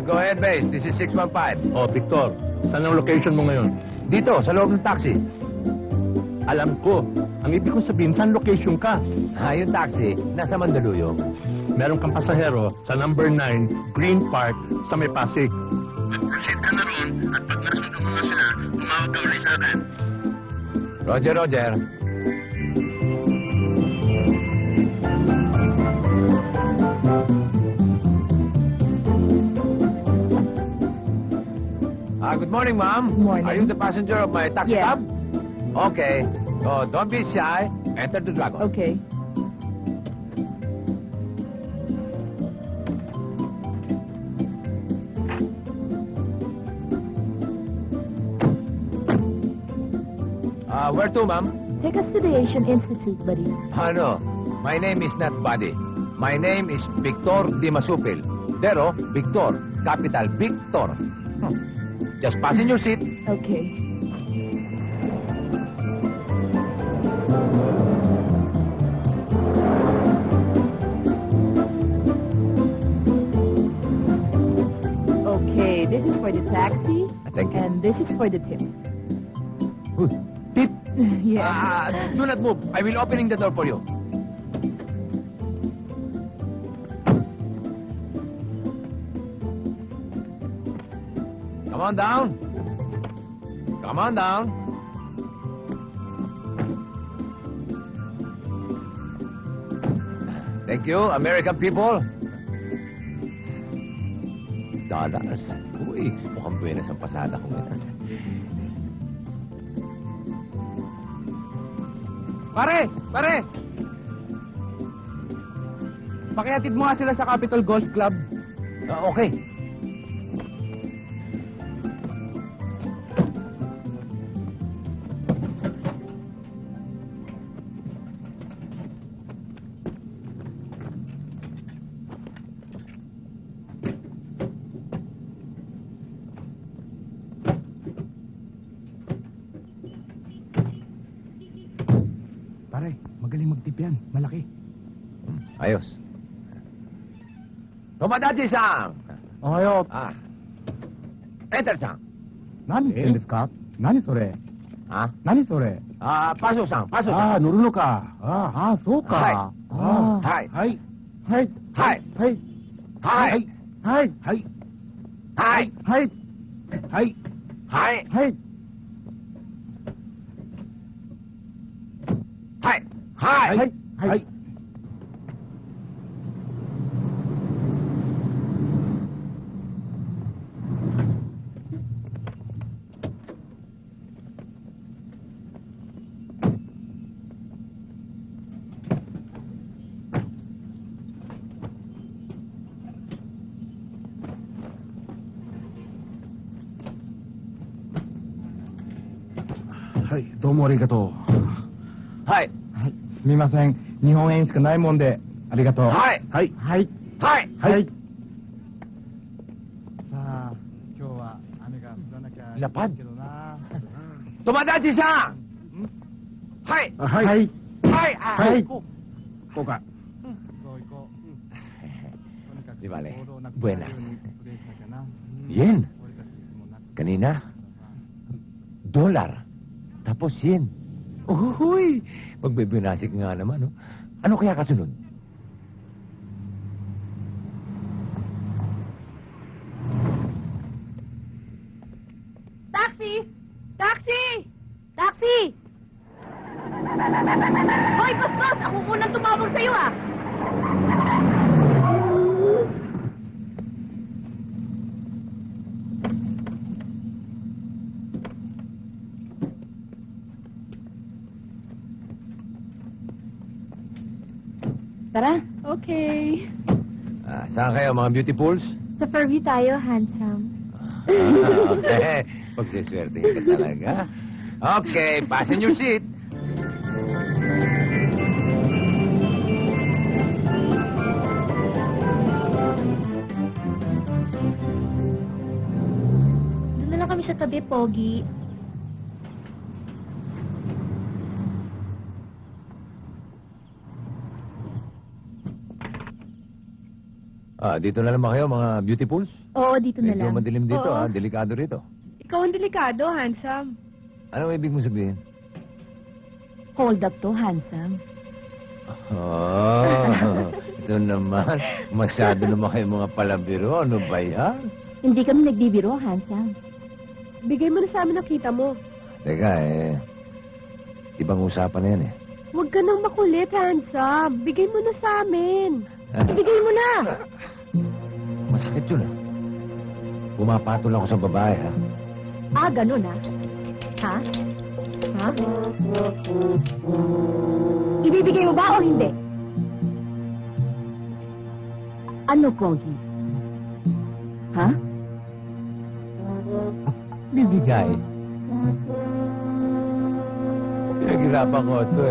Go ahead, base. This is 615. Oh, Victor, saan ang location mo ngayon? Dito, sa loob ng taxi. Alam ko. Ang ibig kong sabihin, saan location ka? Yung taxi, nasa Mandaluyong. Meron kang pasahero sa number 9, Green Park, sa may Pasig. Mag-proceed ka na ron at pag nasundo mo na sila, tumawag ka ulit sa akin. Roger, Roger. Good morning, ma'am. Good morning. Are you the passenger of my taxi Yeah. cab? Okay. So, don't be shy. Enter the Dragon. Okay. Where to, ma'am? Take us to the Asian Institute, buddy. No. My name is not Buddy. My name is Victor Di Masupil. Pero, Victor. Capital Victor. Just fasten your seat. Okay. Okay, this is for the taxi. Thank you. And this is for the tip. Tip. Yeah. Do not move. I will opening the door for you. Come on down. Come on down. Thank you, American people. $. Uy, mukhang buenas ang pasada ko ngayon. Pare! Pare! Pakihatid mo nga sila sa Capitol Golf Club. Okay. Pare, magaling magtip yan. Malaki. Ayos. Tomadachi-san! Ohayo. Enter-san! 何言ってんですか何それ何それパソさん、パソああ、さん。乗るのか。ああ、そうか。はいああはいはい。はい。はいはい。はい。はい。はい。はい。はい。はい。はい。はい。はい。はい。はい。はい。はい、どうもありがとう。はい。はい、すみません。日本円しかないもんで、ありがとう。はいはい。はい。はい。はい。さあ、今日は雨が降らなきゃいラパンいけどな。Tomadachi-san! はい。はい。はい。はい。はいここうか。そう行こう。とにかく Di bale. 行動なくなるよう Buenas. にプレーしなきゃな。 Yen. 俺たちもなく Kanina, $. Tapos yen. Uy! Magbibinasik nga naman, no? Ano kaya kasunod? Taxi! Taxi! Taxi! Hoy, bastos! Ako munang tumawag sa'yo, ah! Tara. Okay. Saan kayo, mga beautifuls? Sa Fairview tayo, handsome. Okay. Pagsiswerte ka talaga. Okay, fasten your seat. Doon na lang kami sa tabi, Pogi. Dito na naman kayo, mga beautifuls. Oo, dito na Medyo lang. madilim dito, Oo. Delikado rito. Ikaw ang delikado, handsome. Anong ibig mo sabihin? Hold up to, handsome. Ito naman. Masyado naman kayo mga palabiro. Ano ba yan? Hindi kami nagbibiro, handsome. Bigay mo na sa amin ang kita mo. Teka, ibang usapan na yan eh. Huwag ka nang makulit, handsome. Bigay mo na sa amin. Ibigay mo na. Masakit yun, Pumapatol ako sa babae, Ganun, ha? Ha? Ha? Ibibigay mo ba o hindi? Ano, Pogi? Ha? Bibigay. Pinaghirapan ko ito,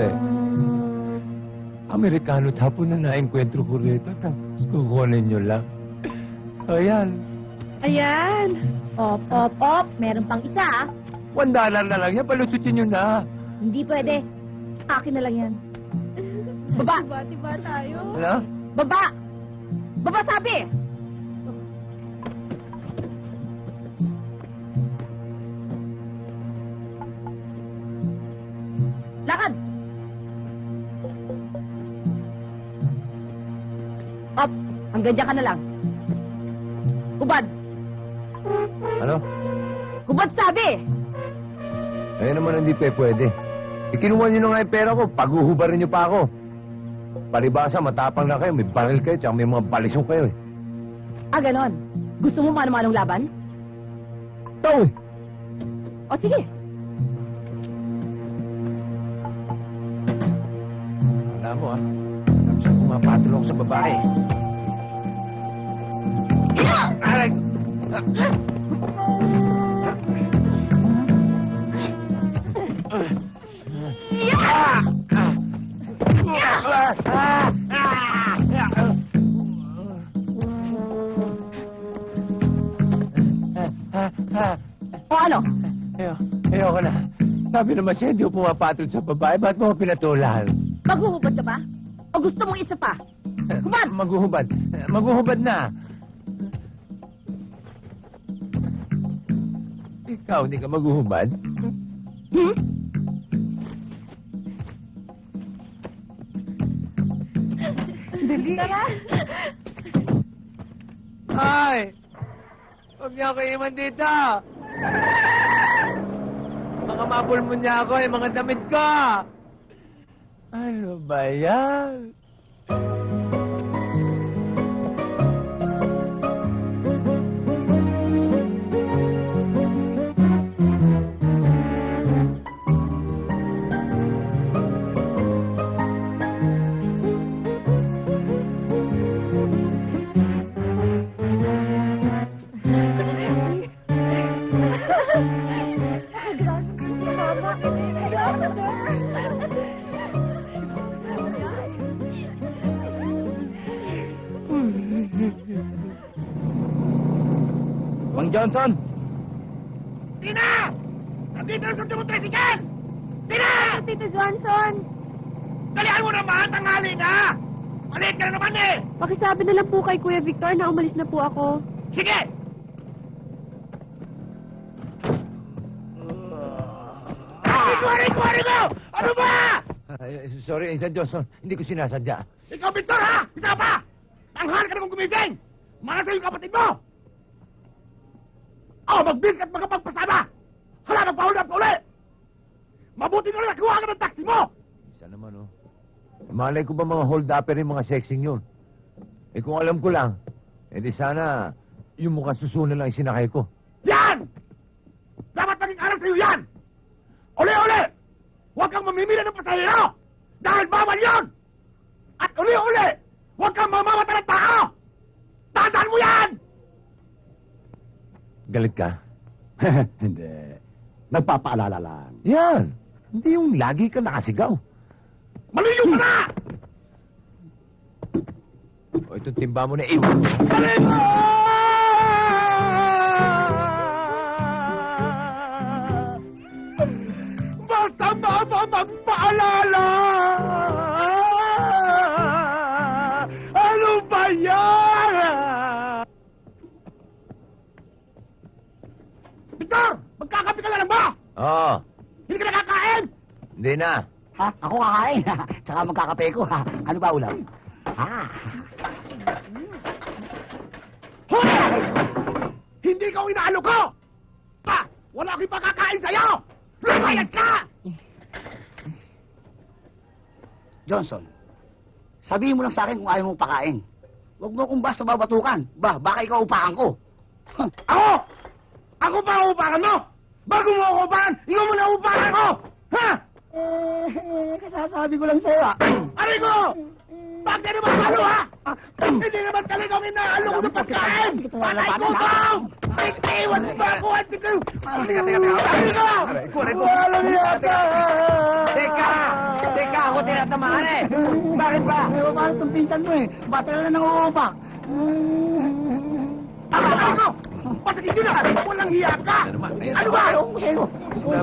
Amerikano tapo na naengkwentro ko rito. Tapos kukunin nyo lang. Ayan. Ayan. Op. Meron pang isa, ah. $1 na lang yan. Palusutin nyo na. Hindi pwede. Akin na lang yan. Baba! Tiba tayo. Ano? Baba! Baba sabi! Lakad! Op! Hanggang dyan ka na lang. Hubad! Ano? Hubad sabi! Ayun naman hindi pwede. Ikinuha nyo na nga yung pera ko. Paghuhubarin nyo pa ako. Palibasa, matapang na kayo. May baril kayo, tsaka may mga balisong kayo, Ganon. Gusto mo mano-manong laban? Ito, O sige. Alam mo, Tapos pumapatol ako sa babae. Aray! O ano? Ayoko na. Sabi naman siya, hindi ko pumapatol sa babae. Ba't mo ako pinatulan? Maghuhubad ka ba? O gusto mong isa pa? Hubad! Maghuhubad. Maghuhubad na. Ikaw, hindi ka maghuhubad? Hmm? Dali. Tara. Ay! Huwag niyo ako iman dito! Mga mapul mo niya ako, yung mga damit ko! Ano ba yan? Mang Johnson! Tina! Nandito na sa tumong tricycle! Tina! Tito Johnson! Dalihan mo naman! Tanghali na! Maliit ka na naman eh! Pakisabi na lang po kay Kuya Victor na umalis na po ako. Sige! Kuwari mo! Ano ba? Sorry, Insan Johnson. Hindi ko sinasadya. Ikaw, Victor, ha? Isa pa! Tanghal ka naman gumising! Mga sa'yo yung kapatid mo! Magbis ka't magkapagpasama! Hala, nagpahulap ka uli! Mabuti na lang nakuha ka ng taxi mo! Isa naman, Malay ko ba mga hold-upper yung mga sexing yun? Kung alam ko lang, di sana yung mukhang susunan lang yung sinakay ko. Yan! Dapat maging aral sa'yo yan! Uli-uli! Huwag kang mamimili ng pasahero! Dahil bawal yun! At uli-uli! Huwag kang mamamata ng tao! Tandaan mo yan! Galit ka? Hindi. Nagpapaalala lang. Yan! Hindi yung lagi ka nakasigaw. Maliyo ka na! O, itong timba mo na iwan mo. Galing mo! Basta mama magpaalala! Ano ba yan? Huli na. Ha? Ako kakain. Tsaka magkakape ko, ha? Ano ba ulam? Ha? Hoy! Hindi ka inaalo ko! Pa! Wala akong pakakain sa'yo! Lumayad ka! Johnson, sabihin mo lang sa akin kung ayaw mong pakain. Huwag mo kung basta babatukan. Baka ikaw upakan ko. Ako! Ako pa ang upakan mo! Bago mo ako upakan, ikaw mo na upakan ko! Ha? Kasasabi ko lang sa'yo, ha? Aray ko! Bakit ka naman malo, ha? Hindi naman talagang inaalo ko ng pagkain! Patay ko ito! Iwan mo ba ako? Teka. Aray ko! Walang yata! Teka, ako tinatamaan eh. Bakit ba? Paano itong pinsan mo eh? Bata na nangungupak. Aray ko! Bakit hindi na? Walang hiya ka! Ano ba? Sa'yo.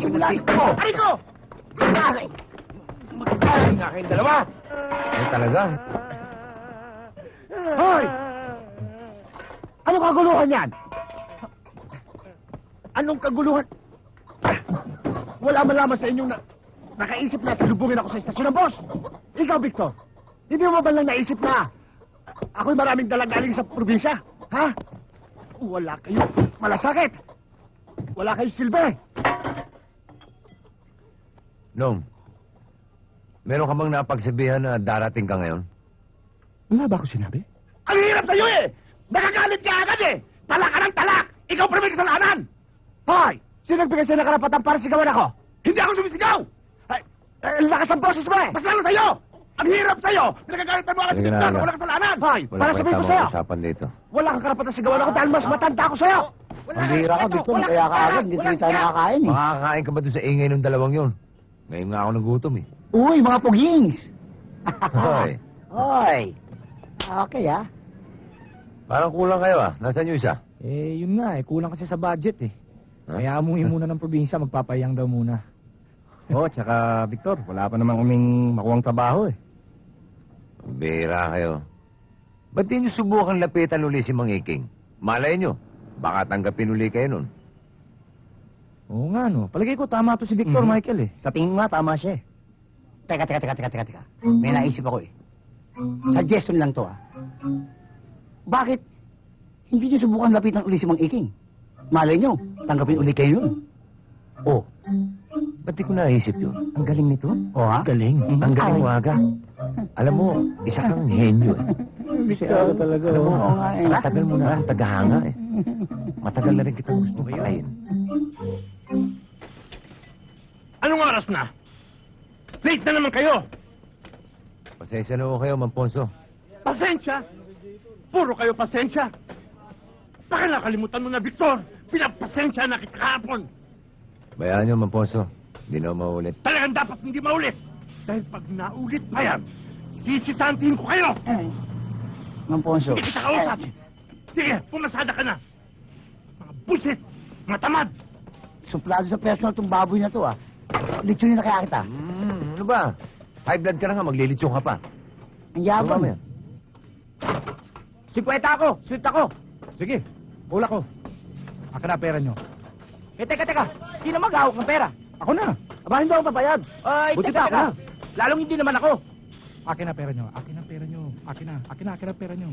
Simulan ko. Aray ko! Aray. Magkakain nga kayong dalawa. Eh talaga. Hoy! Ano kaguluhan yan? Anong kaguluhan? Wala man lamang sa inyong nakaisip na salubungin ako sa istasyon ng boss. Ikaw, Victor, hindi mo ba lang naisip na ako'y maraming dalagaling sa probinsya? Ha? Wala kayo malasakit. Wala kayo silbi. Nong, meron ka bang napagsabihan na darating ka ngayon? Wala ba ako sinabi? Ang hirap sa'yo eh! Nakagalit ka agad eh! Talak ka ng talak! Ikaw pa may kasalanan! Hoy! Sino nagbigay sa'yo ng karapatan para sigawan ako? Hindi ako sumisigaw! Ay, lakas ang boses mo eh! Mas lalo sa'yo! Ang hirap sa'yo! Pinagagalitan mo agad Sige si na, Victor! Alan. Wala kasalanan! Hoy! Wala Para pa sabihin ko tamang sa'yo! usapan dito. Wala kang karapatan sigawan ako dahil mas matanda ako sa'yo! Ang bira ka, Victor. Kaya ka agad. Hindi tayo nakakain eh. Makakakain ka ba doon sa ingay ng dalawang yun? Ngayon nga ako nagutom eh. Uy, mga pugings! Hoy, Hoy! Okay, ha? parang kulang kayo ah. Nasaan yung isa? Eh, yun nga eh. Kulang kasi sa budget eh. Ha? Kaya amuhin muna ng probinsya, magpapayang daw muna. Oh, tsaka Victor, wala pa namang uming makuwang trabaho eh. Bira kayo. Ba't di nyo subukan lapitan uli si Mang Iking? Malay nyo, baka tanggapin uli kayo nun. Oo nga no. Palagay ko tama to si Victor, Mhm. Michael eh. Sa tingin nga, tama siya eh. Teka. May naisip ako eh. Suggestion lang to, ha? Bakit hindi niyo subukan lapitan uli si Mang Iking? Malay niyo, tanggapin uli kayo nun. Oh, Ba't di ko naisip yun? Ang galing nito. oh ha? Galing. Ang galing Ay. waga. Alam mo, isa kang henyo eh. Victor talaga. Alam mo, Oo nga eh. matagal mo na ang tagahanga eh. Matagal na rin kitang gusto patayin. Anong oras na? Late na naman kayo! Pasensya na ho kayo, Mamponso. Pasensya! Puro kayo pasensya! Baka nakalimutan mo na, Victor! Pinapasensya na kita kahapon! Bayaan nyo, Mamponso. Hindi na maulit. Talagang dapat hindi maulit! Dahil pag naulit pa yan, sisisantihin ko kayo! Mang Ponso. Hindi kita kausap! Sige, pumasada ka na! Mga bullshit! Mga tamad! Suplado sa personal tong baboy na to, ah. Lechon na kaya kita. Ano ba? High blood ka na nga, maglilitsong ka pa. Ang yabang. Ano ba yan? 50 ako! Sweet ako! Sige, pula ko. Akin na pera nyo. Eh, teka! Sino mag-hawak ng pera? Ako na. Aba, hindi ako papayag. Ay, Buti teka! pa, ako na. Lalong hindi naman ako. Akin na pera nyo. Akin na pera nyo. Akin na pera nyo.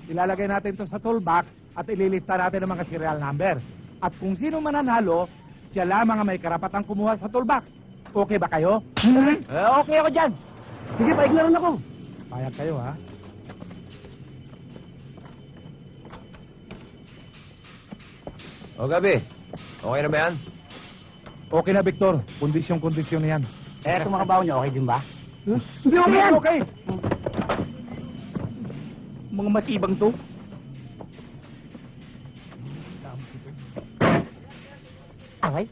Ilalagay natin to sa toolbox at ililista natin ang mga serial number. At kung sino mananalo, siya lamang ang may karapatang kumuha sa toolbox. Okay ba kayo? Okay ako dyan. Sige, paiglaran ako. Payag kayo ha. O, Gabi. Okay na ba yan? Okay na, Victor. Kondisyon na yan. Eh, itong mga baon niyo, okay din ba? Hindi okay yan. Okay. Mga masibang to. Okay.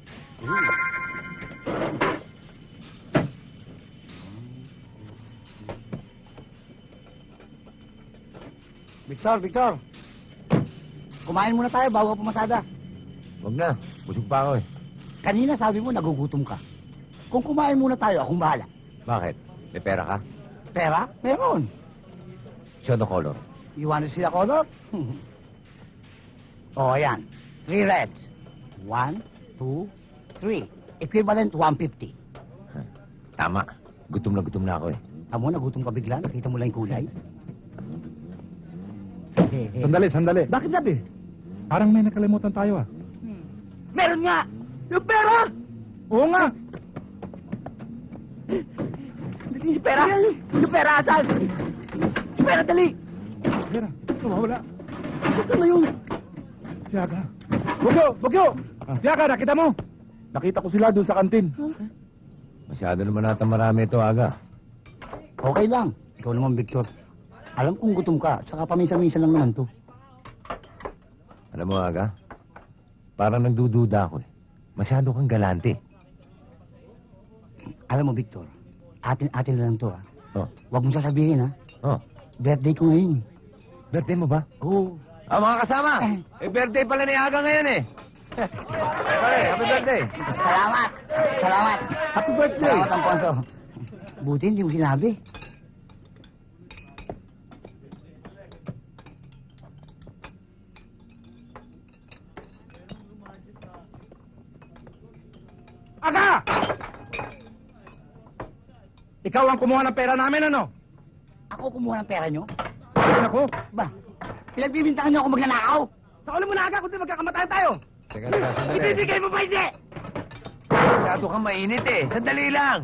Victor. Kumain muna tayo bago ka pumasada. Huwag na. Busog pa ako eh. Kanina sabi mo nagugutom ka. Kung kumain muna tayo, akong bahala. Bakit? May pera ka? Pera? Meron. Show the color. You want to see the color? Oh, ayan. 3 reds. 1, 2, 3. Equivalent 150. Tama. Gutom na ako eh. Tamo, nagutom ka bigla. Nakita mo lang yung kulay. Sandali. Bakit gabi? Parang may nakalimutan tayo ah. Meron nga! Yung pera! Oo nga. Yung pera! Yung pera, asan? Yung pera, dali! Pera, wala. Saan na yun? Siyaga. Bugyo! Siyaga, nakita mo? Nakita ko sila doon sa kantin. Masyado naman nata marami ito, Aga. Okay lang. Ikaw naman, Victor. Alam kong gutom ka, saka paminsan-minsan lang naman to. Alam mo, Aga, parang nagdududa ako eh. Masyado kang galante. Alam mo, Victor, atin na lang to, ha. Oh, Huwag mong sasabihin, ha. oh. Birthday ko ngayon, Birthday mo ba? Oo. Mga kasama! Birthday pala ni Aga ngayon eh. Okay, happy birthday. Salamat! Happy birthday! Salamat, Alfonso. Buti hindi mo sinabi. Aga! Ikaw ang kumuha ng pera namin, ano? Ako kumuha ng pera nyo? Ayun ako. Ba, pinagbibintangan nyo ako magnanakaw. Sa ulo mo na, Aga, kundi magkakamatay tayo! Teka, sandali. Ibibigay mo ba hindi? Masyado kang mainit eh. Sandali lang.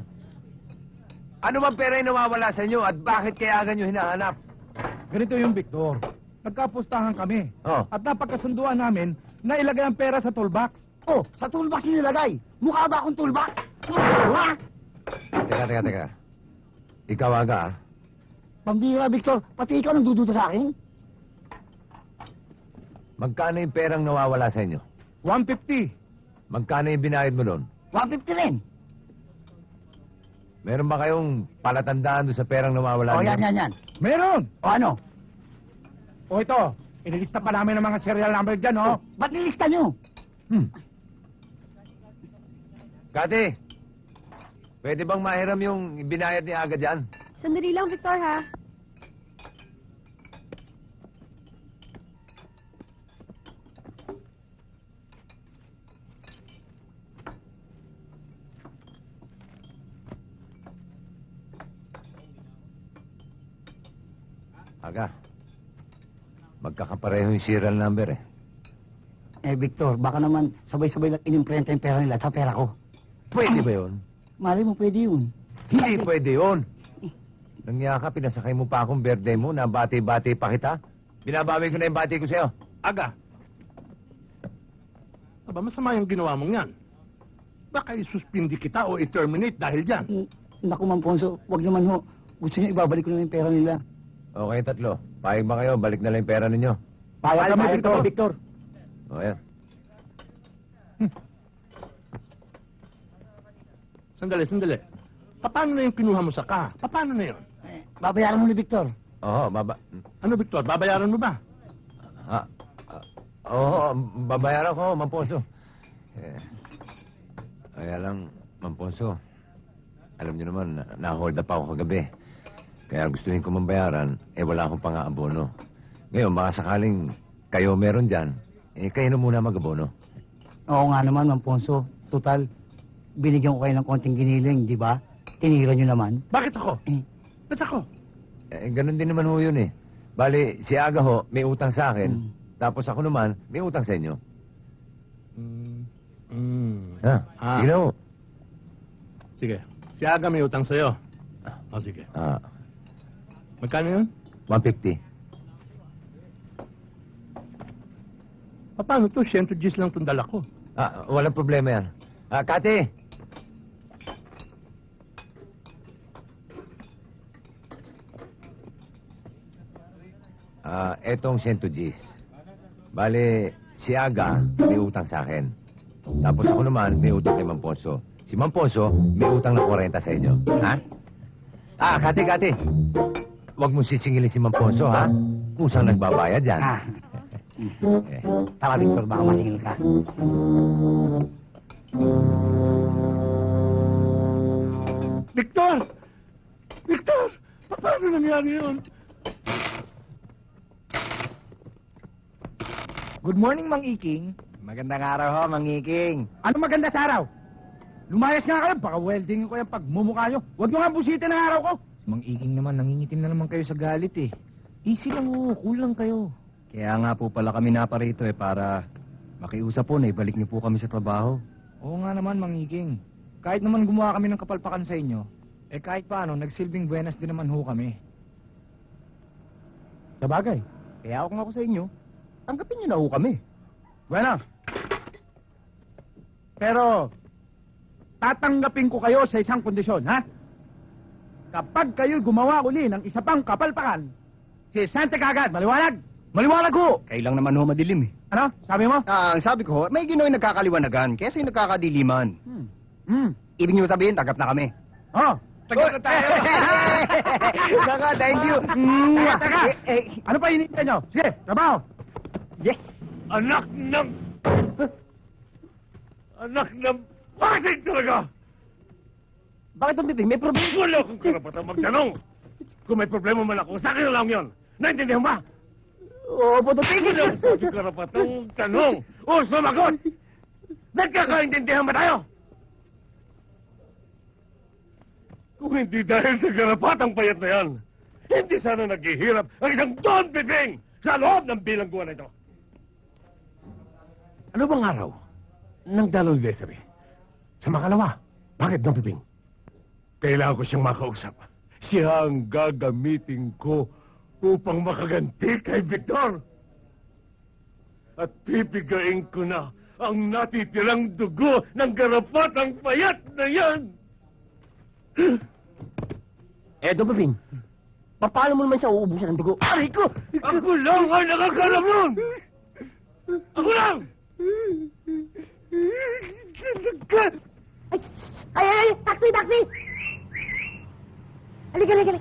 Ano bang pera yung nawawala sa inyo at bakit kaya Aga nyo hinahanap? Ganito yung Victor. Nagkapustahan kami. Oh. At napagkasunduan namin na ilagay ang pera sa toolbox. Oh, sa toolbox nyo nilagay. Mukha ba akong toolbox? Ha? Teka. Ikaw, Aga, ah. Pambira, Victor. Pati ikaw nagdududa sa akin. Magkano yung perang nawawala sa inyo? 150. Magkano yung binayad mo doon? 150 rin. Meron ba kayong palatandaan doon sa perang nawawala Oh, ninyo? yan. Meron. O ano? O ito, inilista pa namin ng mga serial number dyan, oh. Ba't nilista nyo? Kati, pwede bang mahiram yung binayad ni Aga dyan? Sandali lang, Victor, ha? Aga, magkakapareho yung serial number eh. Eh, Victor, baka naman sabay-sabay lang inimprenta yung pera nila at sa pera ko. Pwede ba yun? Mali mo, pwede yun. Hindi pwede yun. Nangyaka, pinasakay mo pa akong birthday mo na bati-bati pa kita. Binabawi ko na yung bati ko sa'yo. Aga. Aba, masama yung ginawa mong yan. Baka isuspindi kita o i-terminate dahil dyan. Naku, Ma'am Ponso, wag naman ho. Gusto niyo ibabalik ko na yung pera nila. Okay, tatlo. Payag ba kayo? Balik na lang yung pera ninyo. Payag kami, Victor. Victor. O, yan. Sandali. Paano na yung kinuha mo sa ka? Paano na yun? Babayaran mo ni Victor. Oo, Ano, Victor? Babayaran mo ba? Oo, babayaran ko, Mamponso. Kaya lang, Mamponso, alam niyo naman, na-hold up ako kagabi. Kaya gustuhin ko mambayaran, wala akong pang-aabono. Ngayon, baka sakaling kayo meron dyan, kayo na muna mag-abono. Oo nga naman, Ma'am Ponso. Total, binigyan ko kayo ng konting giniling, di ba? Tinira nyo naman. Bakit ako? Eh, Ba't ako? Ganun din naman ho yun eh. Bali, si Aga ho, may utang sa akin. Tapos ako naman, may utang sa inyo. Ha? Sige na ho. Sige. Si Aga may utang sa'yo. O, sige. Magkano yun? 150. Paano to? 100 Gs lang itong dala ko. Walang problema yan. Kati! Etong 100 Gs. Bale, si Aga may utang sa akin. Tapos ako naman may utang kay Mamponso. Si Mamponso may utang na 40 sa inyo. Ha? Kati! Huwag mo sisingilin si Mamponso, ha? Kusang nagbabayad yan. Tama, Victor, baka masingil ka. Victor! Paano nangyari yun? Good morning, Mang Iking. Magandang araw ho, Mang Iking. Ano maganda sa araw? Lumayas nga kayo, baka welding ko yung pagmumukha nyo. Huwag nyo nga busitin ang araw ko. Mang Iking naman, nangingitim na naman kayo sa galit eh. Easy lang ho, cool lang kayo. Kaya nga po pala kami naparito para makiusap po na ibalik niyo po kami sa trabaho. Oo nga naman, Mang Iking. Kahit naman gumawa kami ng kapalpakan sa inyo, kahit paano, nagsilbing buenas din naman ho kami. Sabagay, kaya ako nga ako sa inyo, tanggapin niyo na ho kami. Bueno. Pero, tatanggapin ko kayo sa isang kondisyon, ha? Kapag kayo gumawa uli ng isa pang kapalpakan, si Sante kagad, maliwanag? Maliwanag ho! Kayo lang naman ho madilim eh. Ano? Sabi mo? Ang sabi ko ho, may gino'y nagkakaliwanagan, kesa yung nagkakadiliman. Ibig niyo sabihin, tanggap na kami. Oh, Tagal na tayo. Saka, thank you. Teka, ano pa hinihintay nyo? Sige, trabaho. Yes! Anak ng... Anak ng... Bakit talaga? Bakit ang bibig? May problema. Wala akong karapatan magtanong. Kung may problema man ako, sa akin na lang yun. Naintindihan ba? Oo, pututigil. Wala akong karapatang tanong. O sumagot! Nagkakaintindihan ba tayo? Kung hindi dahil sa karapatang payat na yan, hindi sana naghihirap ang isang Don Piping sa loob ng bilangguan na ito. Ano bang araw ng dalawang Desiree? Sa makalawa. Bakit, Don Piping? Kailangan ko siyang makausap. Siya ang gagamitin ko upang makaganti kay Victor. At pipigain ko na ang natitirang dugo ng garapatang payat na yan. Don Piping, paano mo naman siya uubusan ng dugo? Aray ko! Ako lang ang nakakalam nun! Ako lang! Ay! Taxi! Halika.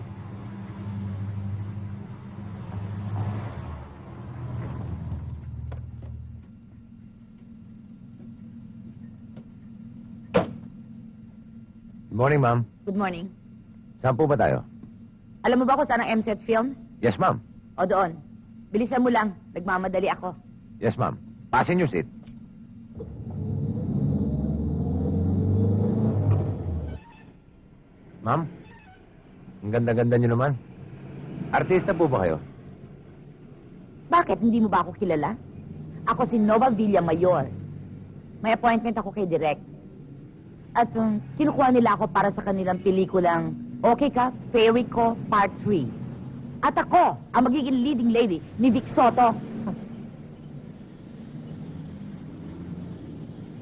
Good morning, ma'am. Good morning. Saan po ba tayo? Alam mo ba kung saan ang MSET Films? Yes, ma'am. O doon. Bilisan mo lang. Nagmamadali ako. Yes, ma'am. Fasten your seat. Ma'am, ang ganda-ganda niyo naman. Artista po ba kayo? Bakit? Hindi mo ba ako kilala? Ako si Nova Villamayor. May appointment ako kay Direk. At kinukuha nila ako para sa kanilang pelikulang Okay Ka, Fairy Ko, Part 3. At ako, ang magiging leading lady ni Vic Soto.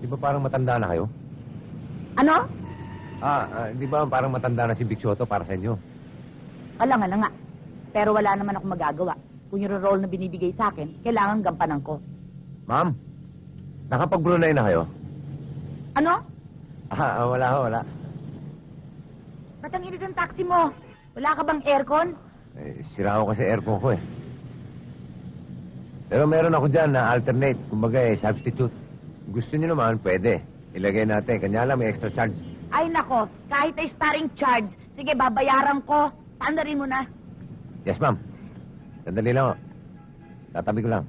Di ba parang matanda na kayo? Ano? Di ba parang matanda na si Vic Soto para sa inyo? Alangan na nga. Pero wala naman ako magagawa. Kung yung role na binibigay sa akin, kailangan gampanan ko. Ma'am, nakapag-Brunei na kayo? Ano? Wala. Ba't ang init ang taxi mo? Wala ka bang aircon? Sira ko kasi aircon ko eh. Pero meron ako dyan na alternate, kumbaga substitute. Gusto niyo naman, pwede. Ilagay natin, kanya lang may extra charge. Ay nako, kahit ay starring charge, sige babayaran ko. Tandarin mo na. Yes, ma'am. Sandali lang. Tatabi ko lang.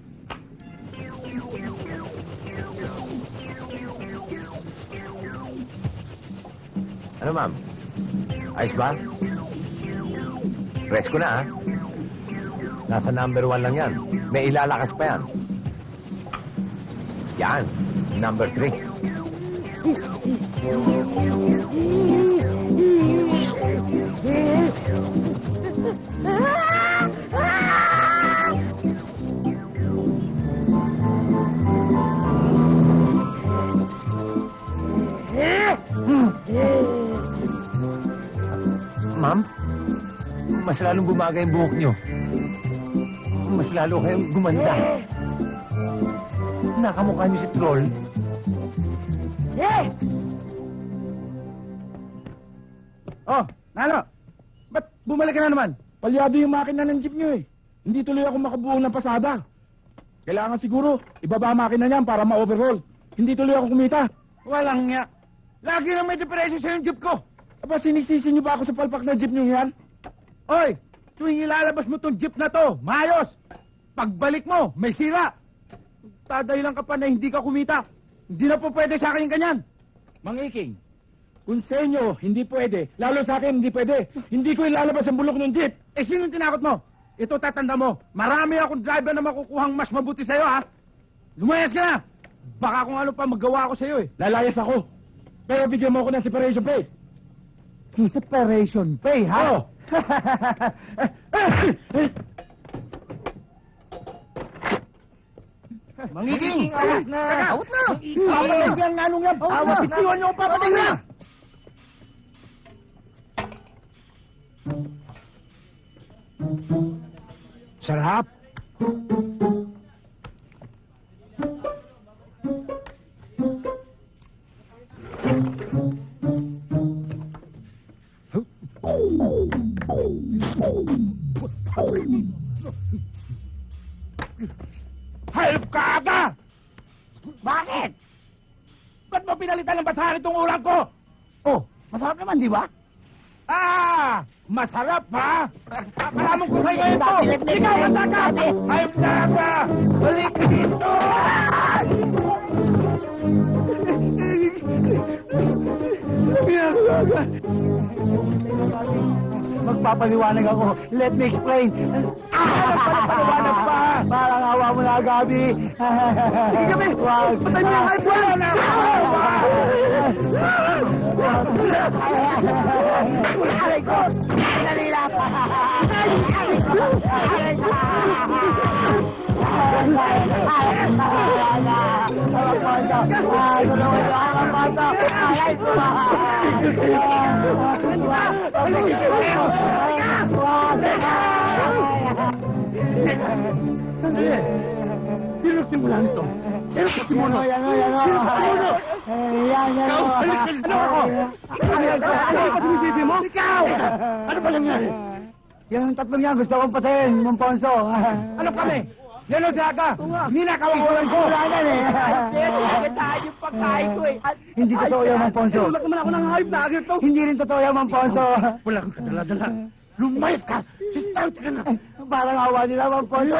Ano, ma'am? Ayos ba? Press ko na, ha? Nasa number 1 lang yan. May ilalakas pa yan. Yan. Number 3. Ma'am, mas lalong bumagay yung buhok nyo. Mas lalo kayong gumanda. Nakamukha nyo si Troll. Oh, Nalo, ba't bumalik ka na naman? Palyado yung makina ng jeep nyo eh. Hindi tuloy ako makabuo ng pasada. Kailangan siguro, ibaba ang makina niyan para ma-overhaul. Hindi tuloy ako kumita. Walang nga. Lagi lang may depresyo sa yung jeep ko. Aba, sinisisi niyo ba ako sa palpak na jeep nyo yan? Oy, tuwing ilalabas mo tong jeep na to, maayos. Pagbalik mo, may sira. Taday lang ka pa na hindi ka kumita. Hindi na po pwede sa akin yung ganyan. Mang Iking, Kung sa inyo, hindi pwede. Lalo sa akin, hindi pwede. Hindi ko ilalabas ang bulok ng jeep. Eh, sino tinakot mo? Ito, tatanda mo. Marami akong driver na makukuhang mas mabuti sa'yo, ha? Lumayas ka na! Baka kung ano pa magawa ko sa'yo, eh. Lalayas ako. Pero bigyan mo ako ng separation pay. Separation pay, ha? Oo. Mangiging, awat na! Awat na! Awat na! Nanong yan! Awat na! Bitiwan niyo ang papatay na! Sarap! Hayop ka aga! Bakit? Ba't mo pinalitan ng basahan itong ulam ko? Oh, masarap naman, di ba? Ah! Masarap, ha? Malamang ko sa'yo ngayon to! Sabi, let me Ikaw, explain. handa ka! Sabi. Hayop ka aga! Balik ka dito! Magpapaliwanag ako. Let me explain. Paliwanag pa! Parang awa mo na, Gabi. Sige kami! Wag. Patay mo yung hayop ko! Aray ko! Dali lang! Aray ko! Aray ko! Sino simula nito? Sino simula? Yan o! Yan o! Ikaw! Ano ako? Ano ka sinisisi mo? Ikaw! Ano ba nangyari? Yung tatlong yan, gusto kong patayin, Momponso. Ano kami? Yan o si Aga! Ninakaw ang ulan ko! Wala na eh. Tayo pagkain ko eh! Hindi totoo yan, Momponso. Tulak naman ako ng hayop na agad to! Hindi rin totoo yan, Momponso. Wala kang kadala-dala! Lumayas ka! Sistout ka na! Parang awa nila, Momponso.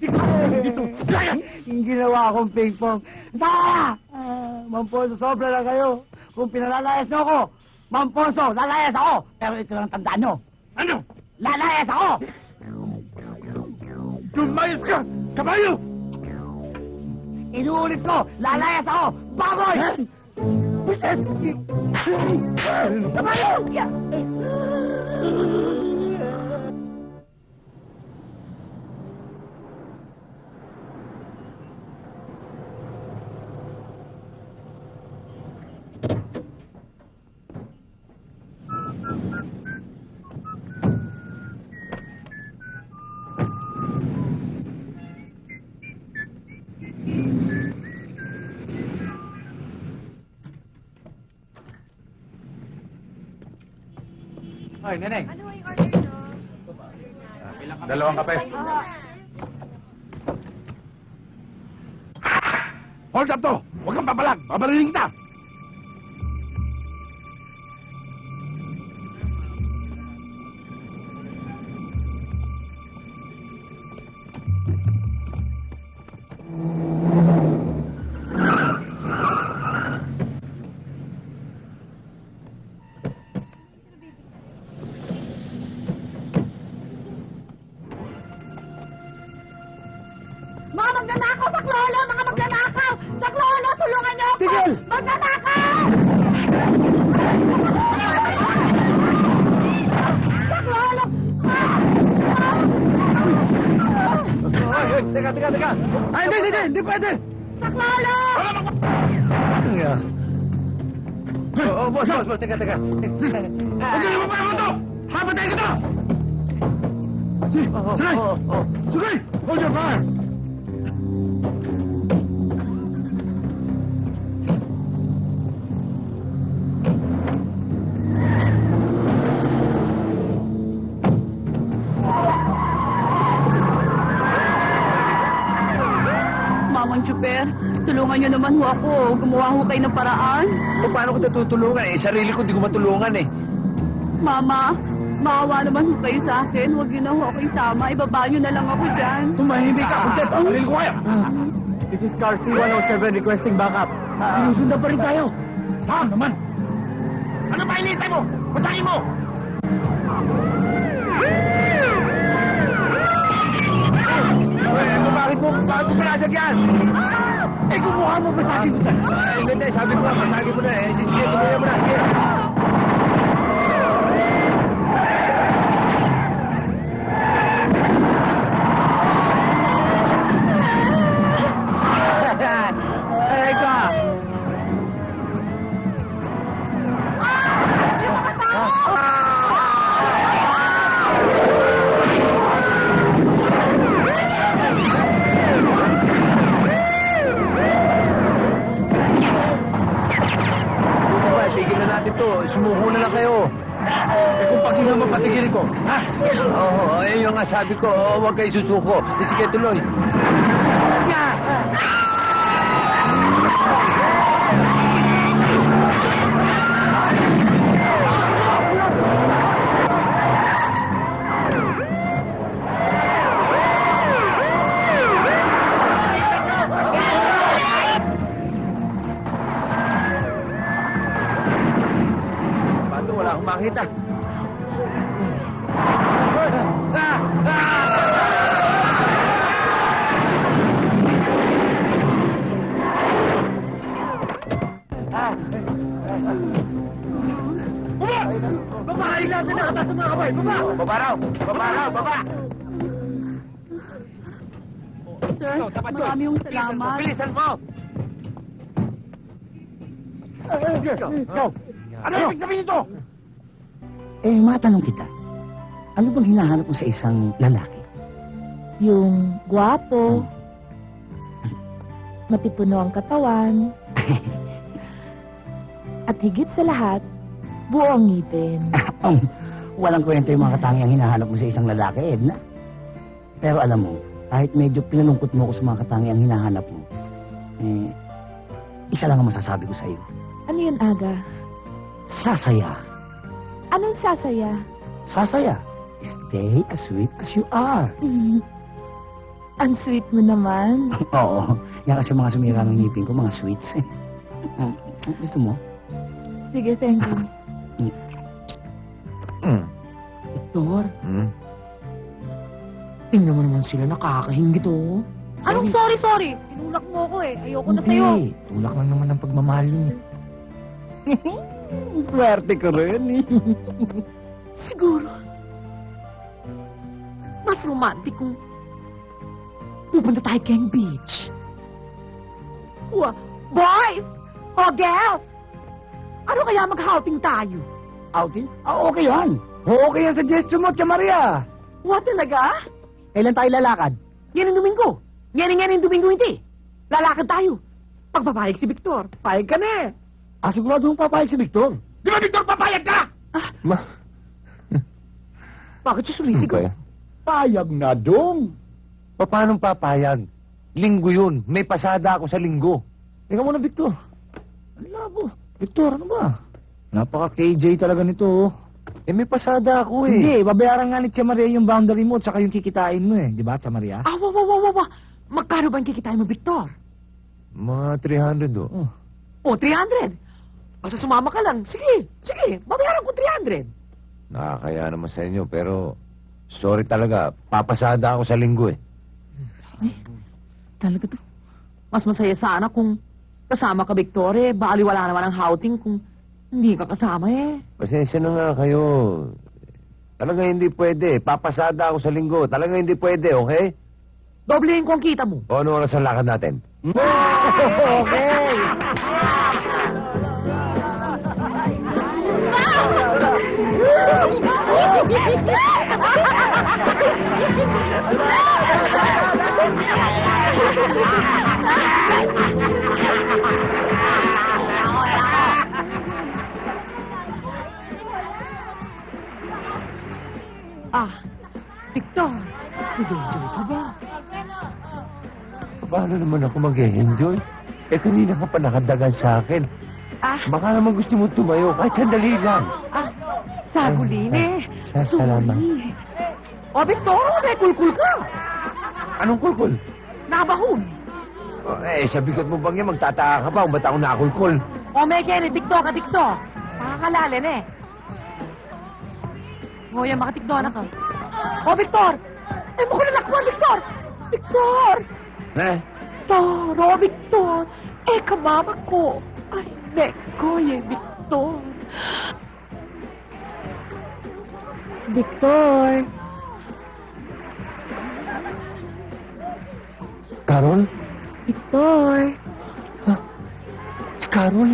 Dito! Layas! Yung ginawa akong ping-pong. Tara! Momponso, sobra na kayo. Kung pinalalayas nyo ako, Momponso, lalayas ako. Pero ito lang tandaan nyo. Ano? Lalayas ako! Lumayas ka! Kabayo! Inuulit ko, lalayas ako! Baboy! Kabayo! Ay, neneng. Ano yung order nyo? Dalawang kape. Hold up to! Huwag kang papalag! Babarilin kita! Mga magnanakaw! Saklolo! Mga magnanakaw! Saklolo! Tulungan niyo ako! Tigil! Magnanakaw! Saklolo! Ay, teka! Ay, hindi pwede! Saklolo! Oh, boss, teka. Huwag ka naman parang ito! Hapatay ka to! Sige! Sige! Hold your fire! Mamang Chuper, tulungan niyo naman ho ako. Gumawa ho kayo ng paraan. O paano ko natutulungan? Eh, sarili ko di ko matulungan eh. Mama, maawa naman ho kayo sa akin. Huwag niyo na ho ako isama. Ibaba niyo na lang ako dyan. Tumahimik ka! Kunti, pabalil ko kayo! This is Car C-107 requesting backup. Sinusundan pa rin tayo! Saan naman? ilitay mo? Basahin mo! Bakit mo pinasag yan? Eh, kumuha mo, basagin mo na. Hindi, sabi ko nga, basagin mo na eh. Sige, kumuha mo na. Sige. Eka! Tigil na natin to. Sumuko na lang kayo. Eh kung pag hindi mo patigilin ko. Ha? Oo, eh yung nga sabi ko, huwag kayo susuko. Sige, tuloy. Pato, wala akong makita. Babae natin nakatas sa mga kabay! Baba! Baba raw! Baba raw! Baba! Sir, maraming salamat. Bilisan mo! Go! Ano ibig sabihin nito? Eh, matanong kita. Ano bang hinahanap mo sa isang lalaki? Yung gwapo, matipuno ang katawan, at higit sa lahat, buo ang ngipin. Walang kwenta yung mga katangiang hinahanap mo sa isang lalaki, Edna. Pero alam mo, kahit medyo pinalungkot mo ako sa mga katangiang hinahanap mo, eh, isa lang ang masasabi ko sa iyo. Ano yun, Aga? Sasaya. Anong sasaya? Sasaya. Stay as sweet as you are. Ang sweet mo naman. Oo. Yan kasi mga sumira ng ngipin ko, mga sweets. Gusto mo? Sige, thank you. Doktor, Hmm? tingnan mo naman sila, nakakahinggit oh. Anong sorry? Tinulak mo ako eh. Ayoko na sa'yo. Hindi. Tulak lang naman ng pagmamahal yun. Swerte ka rin eh. Siguro. Mas romantic kung pupunta tayo King Beach. Boys! O girls! Ano kaya mag-outing tayo? Outing? Okay yan. Okay ang suggestion mo, Tia Maria. What talaga? Kailan tayo lalakad? Yan ang Domingo. Yan ang Domingo hindi. Lalakad tayo. Pag papayag si Victor, payag ka na eh. Sigurado mong papayag si Victor. Di ba, Victor, papayag ka? Bakit siya sumisigaw? Payag na dong. Paano papayag? Linggo yun. May pasada ako sa linggo. Tingnan mo na, Victor. Ang labo. Victor, ano ba? Napaka-KJ talaga nito, oh. Eh, may pasada ako eh. Hindi, babayaran nga ni Tia Maria yung boundary mo at saka yung kikitain mo eh. Di ba, Tia Maria? Wa. Magkano ba ang kikitain mo, Victor? Mga 300 do. O, 300. Basta sumama ka lang. Sige. Babayaran ko 300. Nakakaya naman sa inyo, pero sorry talaga. Papasada ako sa linggo eh. Talaga to. Mas masaya sana kung kasama ka, Victor, eh. Bali wala naman ang outing kung hindi ka kasama eh. Pasensya na nga kayo. Talaga hindi pwede. Papasada ako sa linggo. Talaga hindi pwede, okay? Doblehin ko ang kita mo. O ano oras ang lakad natin? Okay. Victor, nag-enjoy ka ba? Paano naman ako mag-enjoy? Eh, kanina ka pa nakadagan sa akin. Baka naman gusto mo tumayo, kahit sandali lang. Sagulin eh. Salamat. O, Victor, may kulkul ka. Anong kulkul? Nabahon. Sa bigot mo bang yan, magtataka ka pa kung ba't ako nakulkul? O, may kere, TikTok ka, TikTok. Nakakalalin eh. Ngoya, makatikdona ka. Oh, Victor! Ay, mo ko nalakwan, Victor! Victor! Eh? Toro, Victor! Eh, kamama ko! Ay, neko, Victor! Victor! Carol? Victor! Si Carol?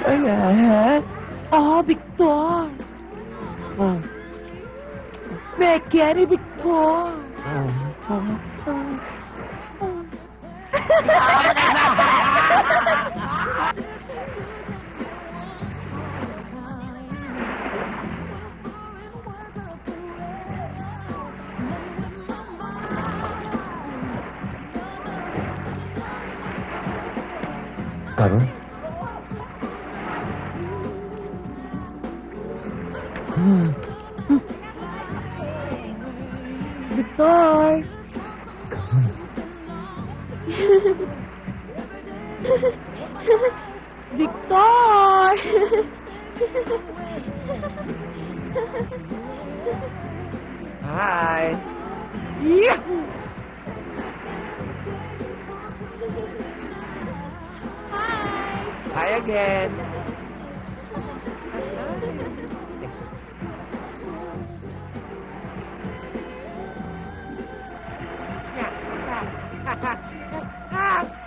Ayan. Oh, Victor! Oh. Bekeri, Victor! Carol? Victor! Victor! Hi. Yahoo! Hi again.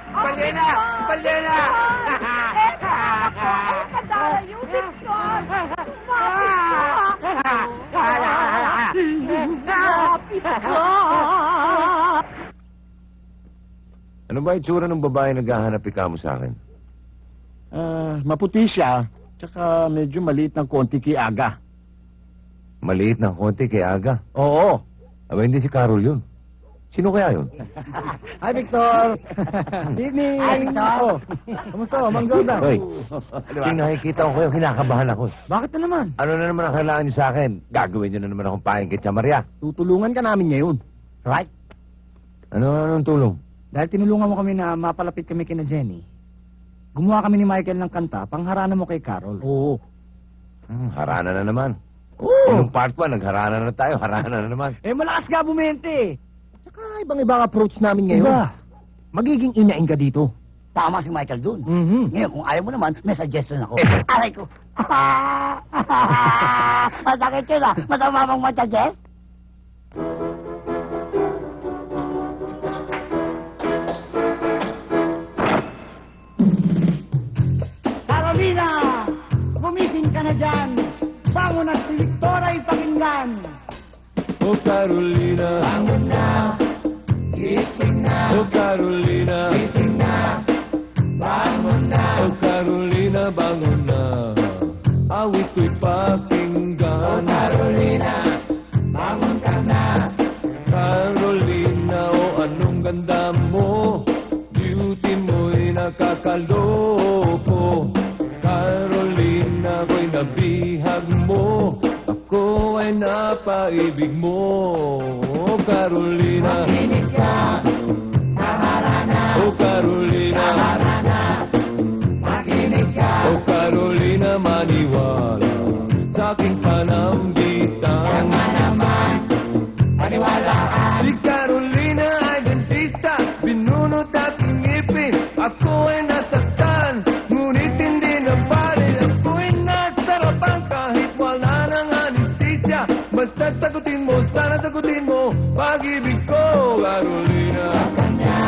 Balena! Balena! Kadala you, Victor! Ano ba itsura ng babae naghahanap ikaw mo sa akin? Maputi siya, tsaka medyo maliit ng konti kay Aga. Maliit ng konti kay Aga. Oo. Aba, hindi si Carol yun. Sino kaya yun? Hi, Victor! Evening! Hi, Victor. Oh, kamusta? Mang Jordan? Hoy, yung nakikita ko kayo, kinakabahan ako. Bakit na naman? Ano na naman ang kailangan niyo sa akin? Gagawin niyo na naman akong pahin kay Tia Maria. Tutulungan ka namin ngayon. Right? Anong tulong? Dahil tinulungan mo kami na mapalapit kami kina Jenny, gumawa kami ni Michael ng kanta, pangharana mo kay Carol. Oo. Harana na naman. Oo. Nung part 1, nagharana na tayo, harana na naman. Eh, malakas ka bumente. Tsaka ibang-ibang approach namin ngayon. Iba. Magiging inaing ka dito. Tama si Michael dun. Mhm. Ngayon, kung ayaw mo naman, may suggestion ako. Aray ko. Masakit yun ah. Masama bang mag-suggest? Carolina! Gumising ka na dyan! Bangon at si Victor ay pakinggan! Oh Carolina, bangon na, gising na. Oh Carolina, gising na, bangon na. Oh Carolina, bangon na, awit ko'y pakinggan. Oh Carolina, bangon ka na. Carolina, oh anong ganda mo, beauty mo'y nakakalopo. Carolina, ko'y nabihag mo, ako ay napaibig mo. Oh Carolina, makinig ka sa harana. Oh Carolina, sa harana, makinig ka. Oh Carolina, maniwala sa aking panambitan. Tama naman, maniwala ka. Si Carolina ay dentista, binunot aking ngipin, ako ay nasaktan, ngunit hindi nabali. Ako'y nasarapan kahit wala nang anesthesia. Basta sagutin mo, sana sagutin mo, pag-ibig ko, Carolina. Sa kanya,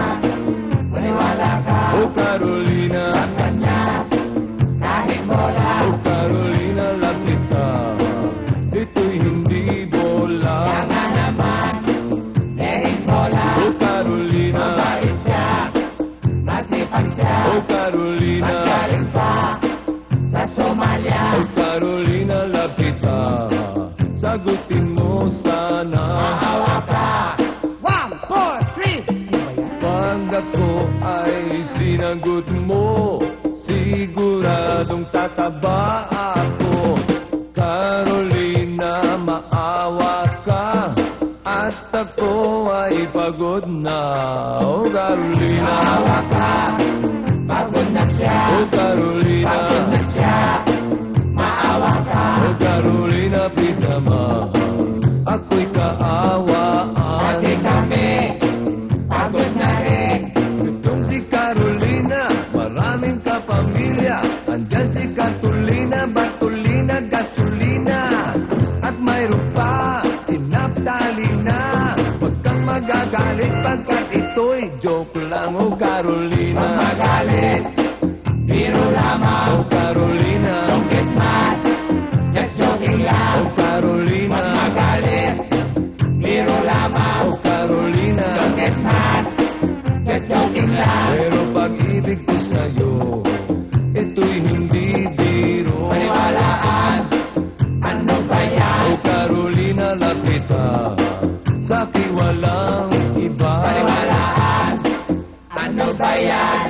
maniwala ka. Oh Carolina, sa kanya, kahit bola. Oh Carolina, love kita, ito'y hindi bola. Tama naman, dahil bola. Oh Carolina, mabait siya, masipag siya. Oh Carolina, magaling pa sa Somalia. Oh Carolina, love kita, sagutin mo sana. Maawa ka. 1, 4, 3. Pag ako ay sinagot mo, siguradong tataba ako. Carolina, maawa ka, at ako ay pagod na. Oh Carolina, maawa ka, pagod na siya. Oh Carolina, pagod na siya. Maawa ka. Oh Carolina, Magalit pagkat ito'y joke lang, oh Carolina. Magalit, biro lamang, oh Carolina. Don't get mad, just joking lang, oh Carolina. Magalit, biro lamang, oh Carolina. Don't get mad, just joking lang. Pero pag-ibig ko sa'yo, ito'y hindi biro. Paniwalaan, ano ba yan? Oh Carolina, lapit ka. Sa'ki walang iba. Paniwalaan, ano ba yan?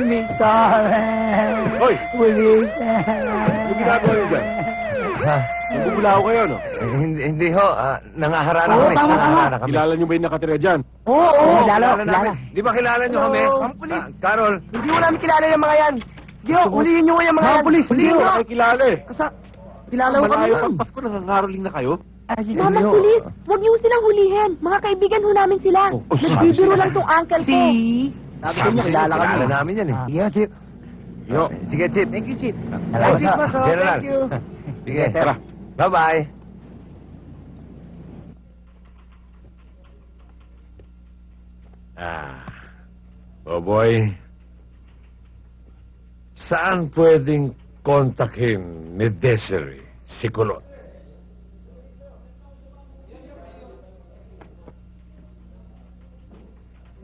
Victor! Hoy! Pulis! Yung ginagawa niyo dyan? Ha? Nagbubulaho kayo, no? Hindi ho. Nangaharana Oo, kami. tama, Nangaharana kami. Kilala niyo ba yung nakatira dyan? Oo, kilala. namin. Di ba kilala niyo kami? Ma'am Pulis. Carol. Hindi mo namin kilala yung mga yan. Gio, hulihin nyo nga yung mga yan. Mga pulis, hindi Hulihin ko nyo. kayo kilala eh. Kilala ko kami, Malayo ma'am. pang Pasko, nangangaroling na kayo? Mama Pulis, huwag niyo silang hulihin. Mga kaibigan ho namin sila. Nagbibiro lang tong uncle ko. Sabi ko niya, kilala kami. Kilala namin yan eh. Sige, Chip. Yo. Sige, Chip. Thank you, Chip. Salamat. Christmas, oh. General. Thank you. Sige. Tara. Bye-bye. Oh boy, saan pwedeng kontakin ni Desiree si Kulot?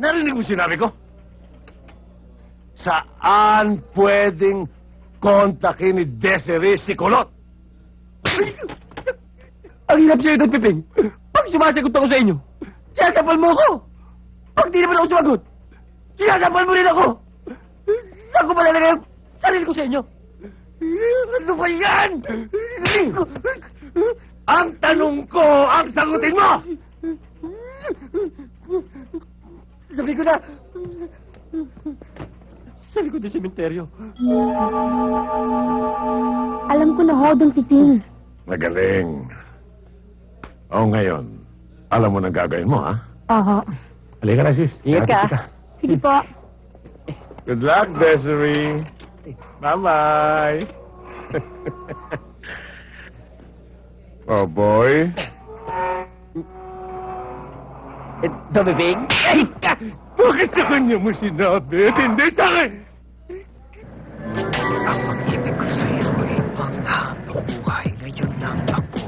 Narinig mo sinabi ko? Saan pwedeng kontakin ni Desiree si Kulot? Ang hirap sa'yo doon, Piping. Pag sumasagot ako sa inyo, sinasampal mo ako. Pag di naman ako sumagot, sinasampal mo rin ako. Saan ko malalagay ang sarili ko sa inyo? Ano ba yan? Ang tanong ko, ang sagutin mo! Sabi ko na, sa likod ng sementeryo. Alam ko na ho, Don Piping. Magaling. O ngayon, alam mo na gagawin mo, ha? Oho. Halika na, sis. Ingat ka. Sige po. Good luck, Desiree. Bye-bye. Oh, boy. Ito, Piping. Bakit sa kanya mo sinabi? At hindi sa akin? Ang pag-ibig ko sa iyo ay panghabang buhay. Ngayon lang ako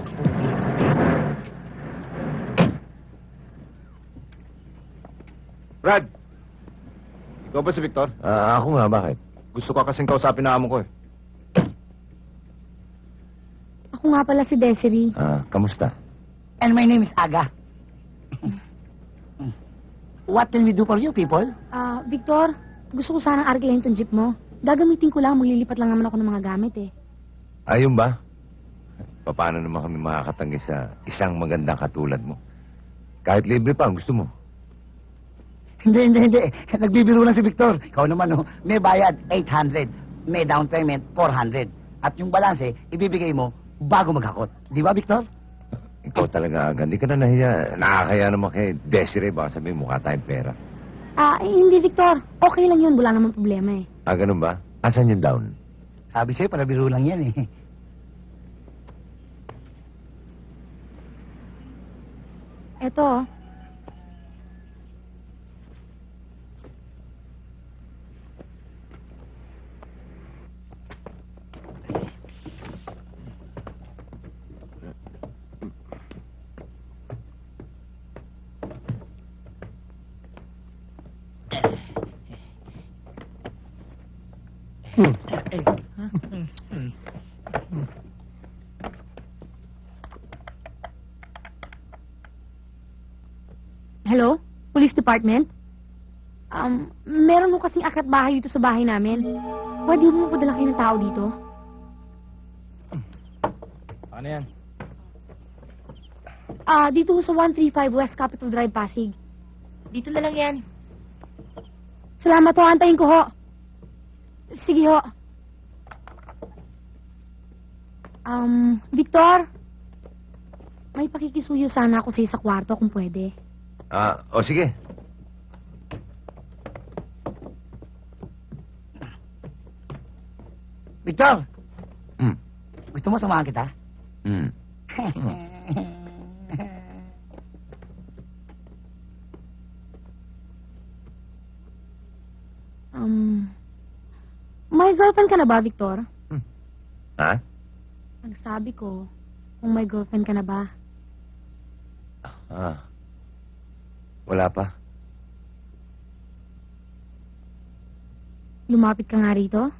Brad! Ikaw ba si Victor? Ako nga, bakit? Gusto ka kasing kausapin na amo ko eh. Ako nga pala si Desiree. Kamusta? And my name is Aga. What can we do for you, people? Victor, gusto ko sanang arkilahin tong jeep mo. Gagamitin ko lang, maglilipat lang naman ako ng mga gamit eh. Ayun ba? Paano naman kami makakatanggi sa isang magandang katulad mo? Kahit libre pa, gusto mo. Hindi. Nagbibiro lang si Victor. Ikaw naman, oh, may bayad 800. May down payment 400. At yung balanse, ibibigay mo bago maghakot. Di ba, Victor? Ikaw talaga, Aga. Hindi ka na nahiya. Nakakaya naman kay Desiree. Baka sabihin, mukha tayong pera. Hindi Victor. Okay lang yun, wala namang problema eh. Ganun ba? Asan yung down? Sabi sa'yo, para biro lang yan eh. Eto, Hello? Police Department? Meron mo kasing akat bahay dito sa bahay namin. Pwede mo padala kayo ng tao dito? Ano yan? Dito sa 135 West Capitol Drive, Pasig. Dito na lang yan. Salamat ho, antayin ko ho. Sige ho. Victor? May pakikisuyo sana ako sa kwarto kung pwede. Sige. Victor, Gusto mo samahan kita? Hmm. May girlfriend ka na ba, Victor? Ha? Ang sabi ko, kung may girlfriend ka na ba? Ah. Wala pa. Lumapit ka nga rito?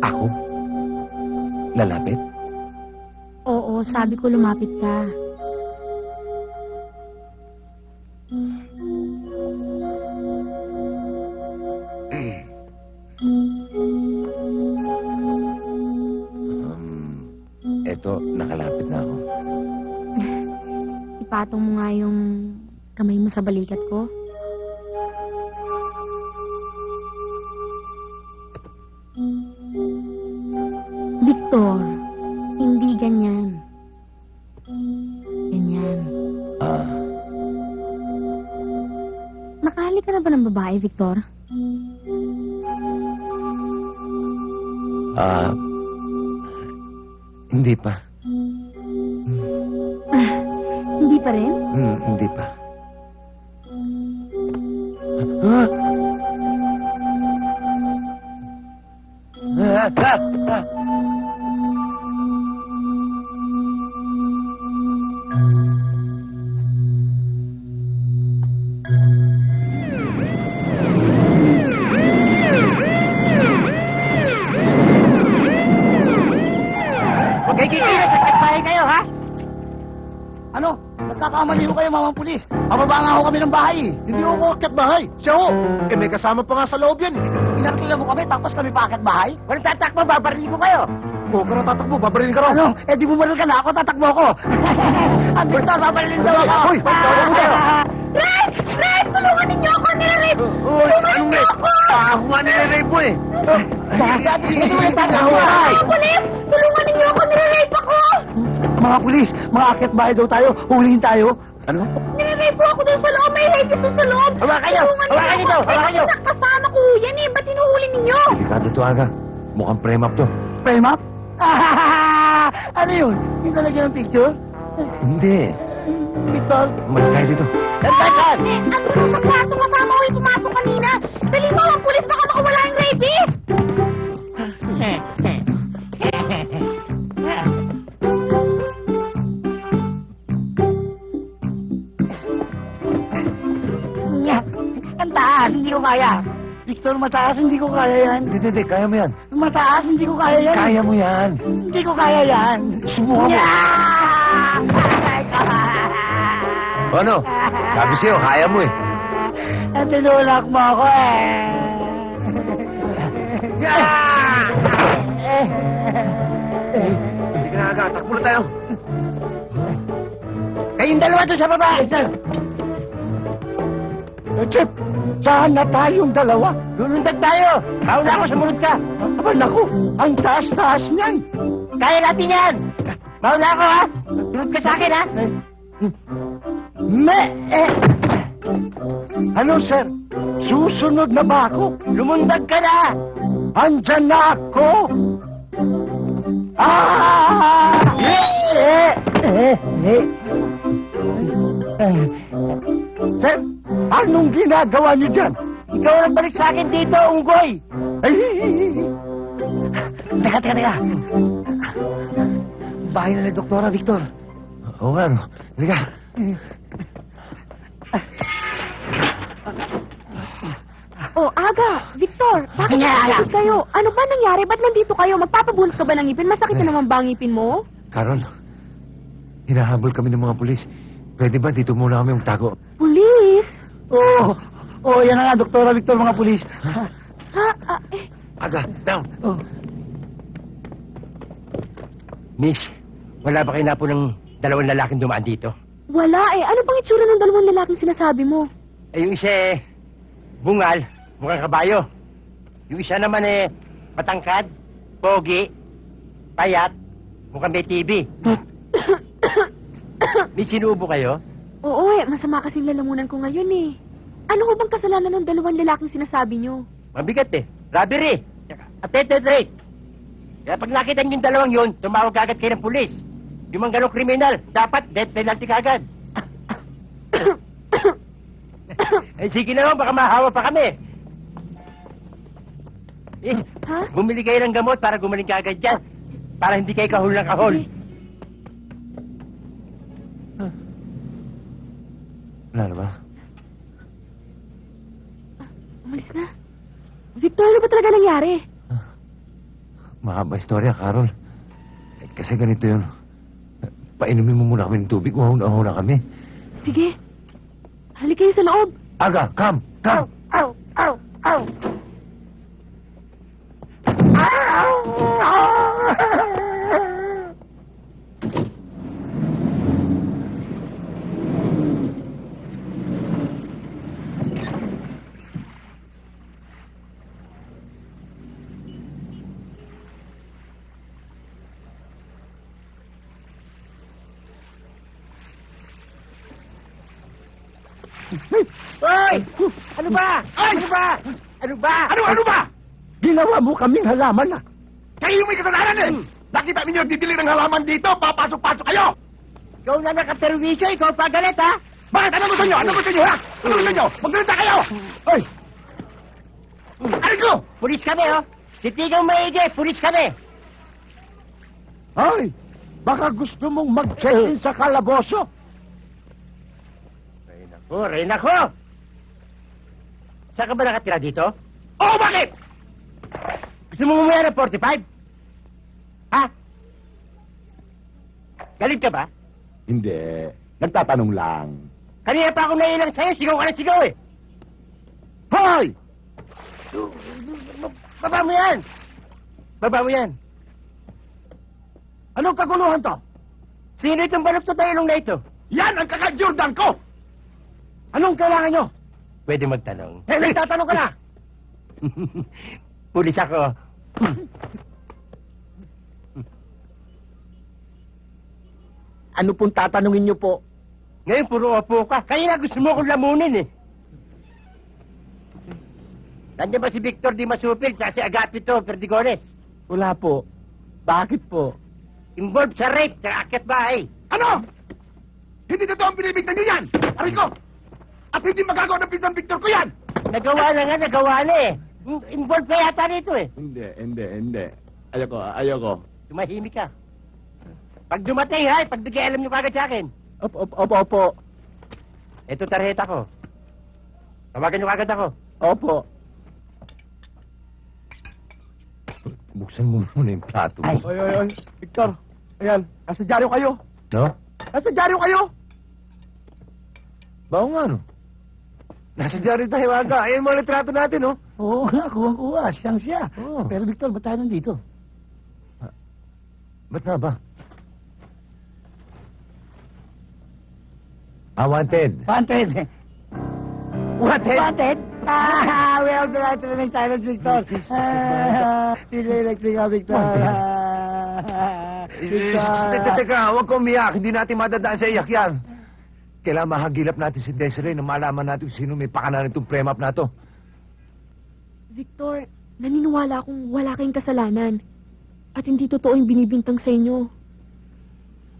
Ako? Lalapit? Oo, sabi ko lumapit ka. Eto, nakalapit na ako. Ipatong mo nga yung kamay mo sa balikat ko. Victor, hindi ganyan. Ganyan. Nakahalik ka na ba ng babae, Victor? Hindi pa. Hindi pa rin? Hindi pa. Huwag kayo kikilos at katbahay kayo, ha? Ano? Nagkakamali ho kayo, mamang pulis. Mababa nga ho kami ng bahay. Hindi ho ko akyat bahay. Siya ho. May kasama pa nga sa loob yan. Inakila mo kami, tapos kami pa akyat bahay? Walang tatakbo, babarilin ko kayo. Huwag ka na tatakbo, babarilin ka raw. Ano? Eh di bumaril ka na ako, tatakbo ako. Ang Victor, babarilin daw ako. Hoy, tawag mo kayo. Ray! Ray! Tulungan ninyo ako! Nire-rape! Tulungan ninyo ako! Ako nga nire-rape mo eh. Sabi, ito yung tatakbo. Mga pulis! Tulungan ninyo ako! Nire-rape ako! Mga pulis, mga akyat bahay daw tayo. Hulihin tayo. Ano? Nire-rape po ako doon sa loob! May rapist doon sa loob! Hawakan kayo! Hawakan niyo to! Hawakan niyo! Kasama ko yan eh! Ba't hinuhuli ninyo? Delikado to, Aga. Mukhang prem-up to. Frame up? Ano yun? Yung talagyan ng picture? Hindi. Victor? Umalis tayo dito. Kantakan! Ano doon sa kwarto kasama ko yung pumasok kanina? Dali mo ang pulis! Baka makawala yung rapist! Ang taas, hindi ko kaya. Victor, mataas, hindi ko kaya yan. Hindi. Kaya mo yan. Mataas, hindi ko kaya yan. Kaya mo yan. Hindi ko kaya yan. Subukan mo. Ano? Sabi sa'yo, kaya mo eh. Tinulak mo ako eh. Sige na, Aga. Takbo na tayo. Kayong dalawa doon sa baba. Chip, saan na tayong dalawa? Lulundag tayo. Mauna ako, sumunod ka. Aba, naku, ang taas-taas niyan. Kaya natin yan. Mauna ako, ha? Sunod ka sa akin, ha? Ano, sir? Susunod na ba ako? Lumundag ka na. Andyan na ako. Sir, anong ginagawa niyo dyan? Ikaw ang balik sa akin dito, unggoy. Ay! Teka. Bahay na ni Doktora Victor. Oo nga, no. Halika. Oh, Aga! Victor! Bakit nakikit kayo? Ano ba nangyari? Ba't nandito kayo? Magpapabunot ka ba ng ngipin? Masakit na naman ba ang ngipin mo? Carol, hinahabol kami ng mga pulis. Pwede ba dito muna kami magtago? Pulis? Oo, yan na nga, Doktora Victor, mga pulis. Aga, down. Oh. Miss, wala ba kayo na po ng dalawang lalaking dumaan dito? Wala eh. Ano bang itsura ng dalawang lalaking sinasabi mo? Eh, yung isa bungal, mukhang kabayo. Yung isa naman matangkad, pogi, payat, mukhang may TV. May sinubo kayo? Oo eh. Masama kasing lalamunan ko ngayon eh. Ano ho bang kasalanan ng dalawang lalaking sinasabi nyo? Mabigat robbery, attempted rape. Kaya pag nakita niyo yung dalawang yun, tumawag agad kayo ng pulis. Yung mga ganong kriminal, dapat death penalty kagad. Eh, sige na lang, baka mahawa pa kami. Eh, Ha? bumili kayo ng gamot para gumaling ka agad dyan. Para hindi kayo kahul ng kahol. Wala na ba? Umalis na. Victor, ano ba talaga nangyari? Mahaba istorya, Carol. Eh, kasi ganito yun. Painumin mo muna kami ng tubig. Uhaw na kami. Sige. Halika kayo sa loob. Aga, come! Come! Ow! Ow! Ow! Hoy! Ano ba? Ano ba? Ano ba? Ano ba? Ginawa mo kaming halaman na. Kayo yung may kasalanan eh! Nakita ninyo didili ng halaman dito, papasok-pasok kayo! Ikaw na nakaperwisyo, ikaw pa galit, ha? Bakit? Ano gusto nyo? Ano gusto nyo, ha? Ano gusto nyo? Magsalita kayo! Hoy! Ano ko? Pulis kami, oh. Titigaw maigi, pulis kami. Ay, baka gusto mong mag-check-in sa kalaboso. Rin ako! Saan ka ba nakatira dito? Oo, bakit? Gusto mo umuwi ng 45? Ha? Galit ka ba? Hindi. Nagtatanong lang. Kanina pa ako nailang sa'yo, sigaw ka ng sigaw eh. Hoy! Baba mo yan! Baba mo yan. Anong kaguluhan to? Sino itong balok na ilong na ito? Yan ang kaka-Jordan ko! Anong kailangan nyo? Pwede magtanong. Eh, nagtatanong ka na! Pulis ako. Ano pong tatanungin niyo po? Ngayon, puro opo ka. Kanina gusto mo akong lamunin eh. Nandiyan ba si Victor Di Masupil at si Agapito Perdigones? Wala po. Bakit po? Involved sa rape sa akyat bahay. Ano? Hindi totoo ang binibigtan nyo yan! Aray ko! At hindi magagawa ng pisang Victor ko yan! Nagawa na eh. Involved pa yata rito eh. Hindi. Ayoko. Tumahimik ka. Pag dumatay ha, pag bigay alam nyo kagad sa akin. Opo. Ito tarjeta ko. Tawagan nyo kagad ako. Opo. Buksan mo muna yung plato mo. Oy. Victor, ayan. Nasa dyaryo kayo. No? Nasa dyaryo kayo. Bao nga, no? Nasa dyaryo tayo, Aga. Ayan mga litrato natin, no? Oo, kuha. Siyang siya. Oo. Pero Victor, ba't tayo nandito? Ba't nga ba? Wanted. Wanted. Wanted? Well, delight to the silence, Victor. Electric ka, Victor. Teka, huwag kang umiyak. Hindi natin madadaan sa iyak yan. Kailangan mahagilap natin si Desiree na malaman natin kung sino may pakanan itong prem-up na to. Victor, naniniwala akong wala kayong kasalanan. At hindi totoo yung binibintang sa inyo.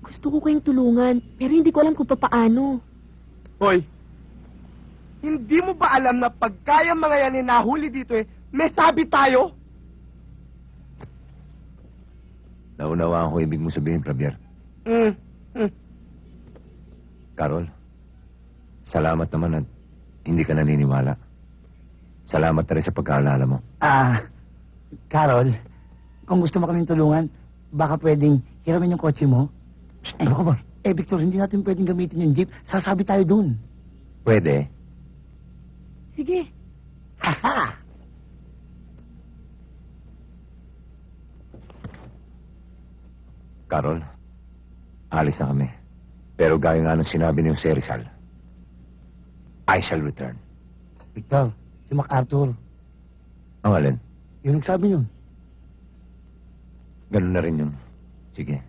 Gusto ko kayong tulungan, pero hindi ko alam kung paano. Hoy, hindi mo ba alam na pagka yung mga yan nahuli dito may sabi tayo? Naunawaan ko ibig mo sabihin, Javier. Carol, salamat naman at hindi ka naniniwala. Salamat na rin sa pagkaalala mo. Carol, kung gusto mo kaming tulungan, baka pwedeng hiramin yung kotse mo. Ano ka ba? Victor, hindi natin pwedeng gamitin yung jeep. Sasabi tayo dun. Pwede. Sige. Aha! Carol, alis na kami. Pero gaya nga nung sinabi niyo si Rizal, I shall return. Victor, si MacArthur, Ang alin? yung nagsabi yun. Ganun na rin yun. Sige.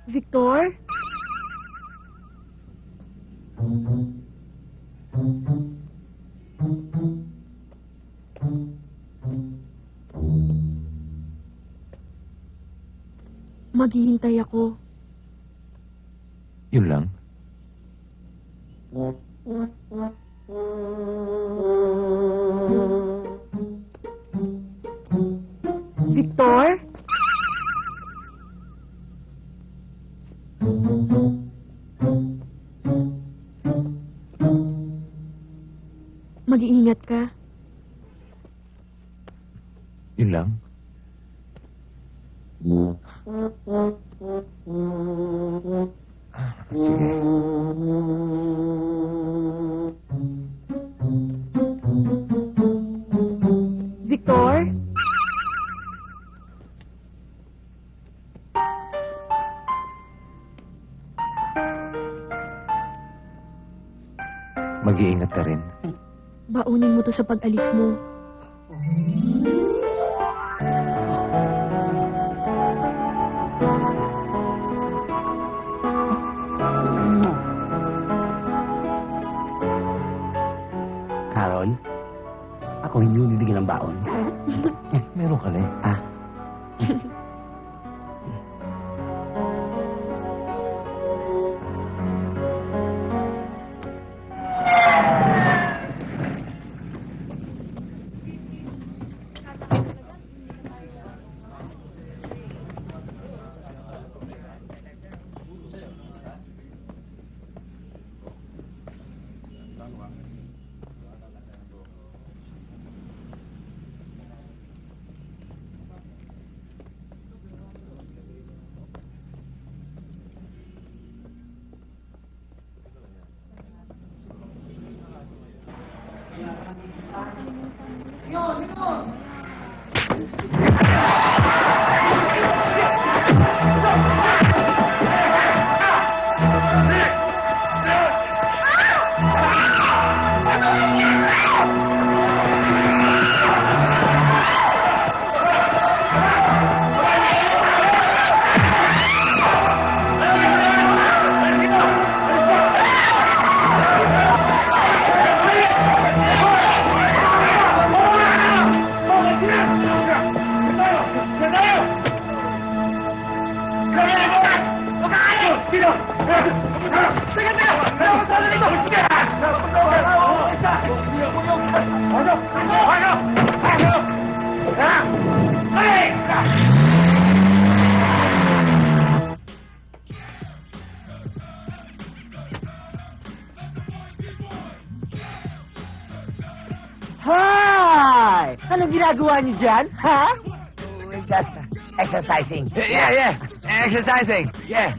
Victor? Maghihintay ako. Yun lang. Victor? Mag-iingat ka. Yun lang. Sige. Victor? Mag-iingat ka rin. Baunin mo to sa pag-alis mo. Carol, ako hindi mo bibigyan ng baon. Meron ka na eh. Ah, Hi! Anong ginagawa niyo dyan, ha? we're just exercising. Yeah. Exercising. Yeah.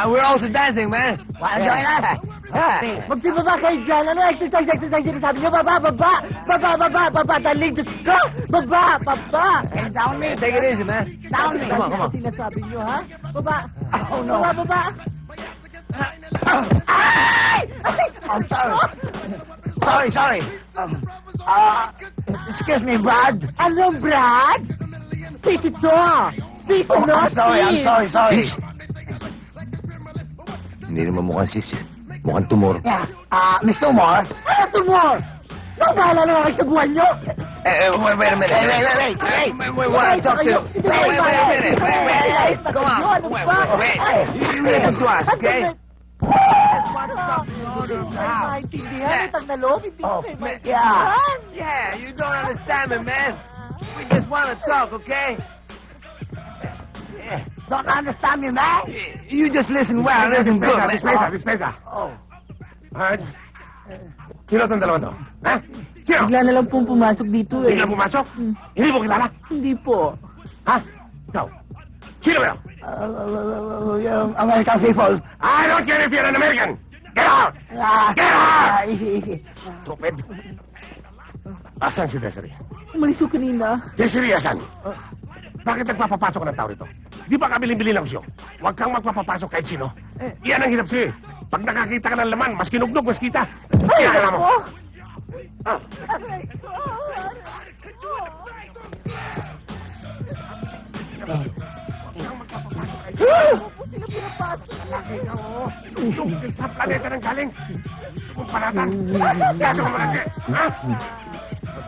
We're also dancing, man. Wanna join us? Magsibaba kayo dyan. Ano? Exercise yung sabi niyo. Baba. Daling Diyos ko. Baba. Hey, down me. Take it easy, man. Down me. Come on. Sinasabi niyo, ha? Baba. Oh, no. Baba. Ay! I'm sorry. Excuse me, Brad. Ano, Brad? Face it to. Face Oh, I'm sorry. Hindi naman mukhang sis eh. Mukhang tumor. Yeah. Miss Tumor. Ano, tumor? Nang bahala na kayo sa buwan niyo? Wait a minute. Wait, what I talk to? Wait a minute. Come on. Wait. You listen to us, okay? Maintindihan itang na loob, hindi ko kayo Yeah. maintindihan. Yeah, you don't understand me, man. We just want to talk, okay? Yeah. Don't understand me, man? You just listen well, listen good. Dispensa. Oh. Sino itong dalawa to? Ha? Sino? Bigla na lang pong pumasok dito eh. Biglang pumasok? Hindi mo kilala? Hindi po. Ha? Ikaw? Sino ba yun? Yung American people. I don't care if you're an American. Get out! Get out! Easy. Stupid. Asan si Desiree? Umalis ko kanina. Desiree, asan? Bakit nagpapapasok ng tao rito? Di ba kabiling-bili ng siyo? Huwag kang magpapapasok kahit sino. Yan ang hirap sa'yo. Pag nakakita ka ng laman, mas kinugnog, mas kita. Ay, alam mo. Ah. Yung sa planeta ng galing. Kung panatan. Kaya ito ka malaki. Ha?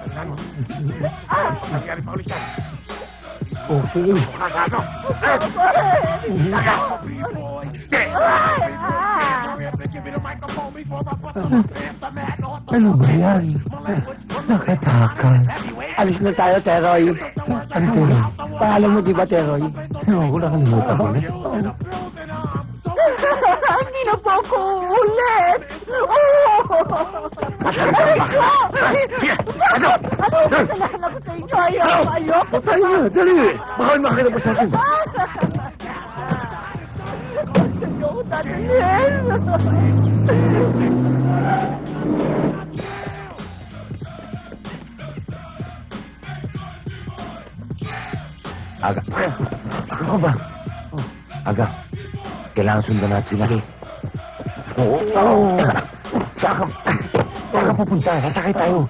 Tandaan mo. Nangyari pa ulit yan. Okay. Kasado! Ano ba yan? Nakatakas. Alis na tayo, Teroy. Ano, Teroy? Pangalan mo, di ba, Teroy? Ano, nakalimutan ko na. Hindi na po ako ulit! Aray ko! Sige! Pasok! Kasalanan ko sa inyo. Ayoko. Tayo na! Dali! Baka may makakita pa sa akin. Ayoko dadalhin. Aga. Ako ba? Aga. Kailangan sundan natin sila. Oo. Saan ka pupunta? Sasakay tayo.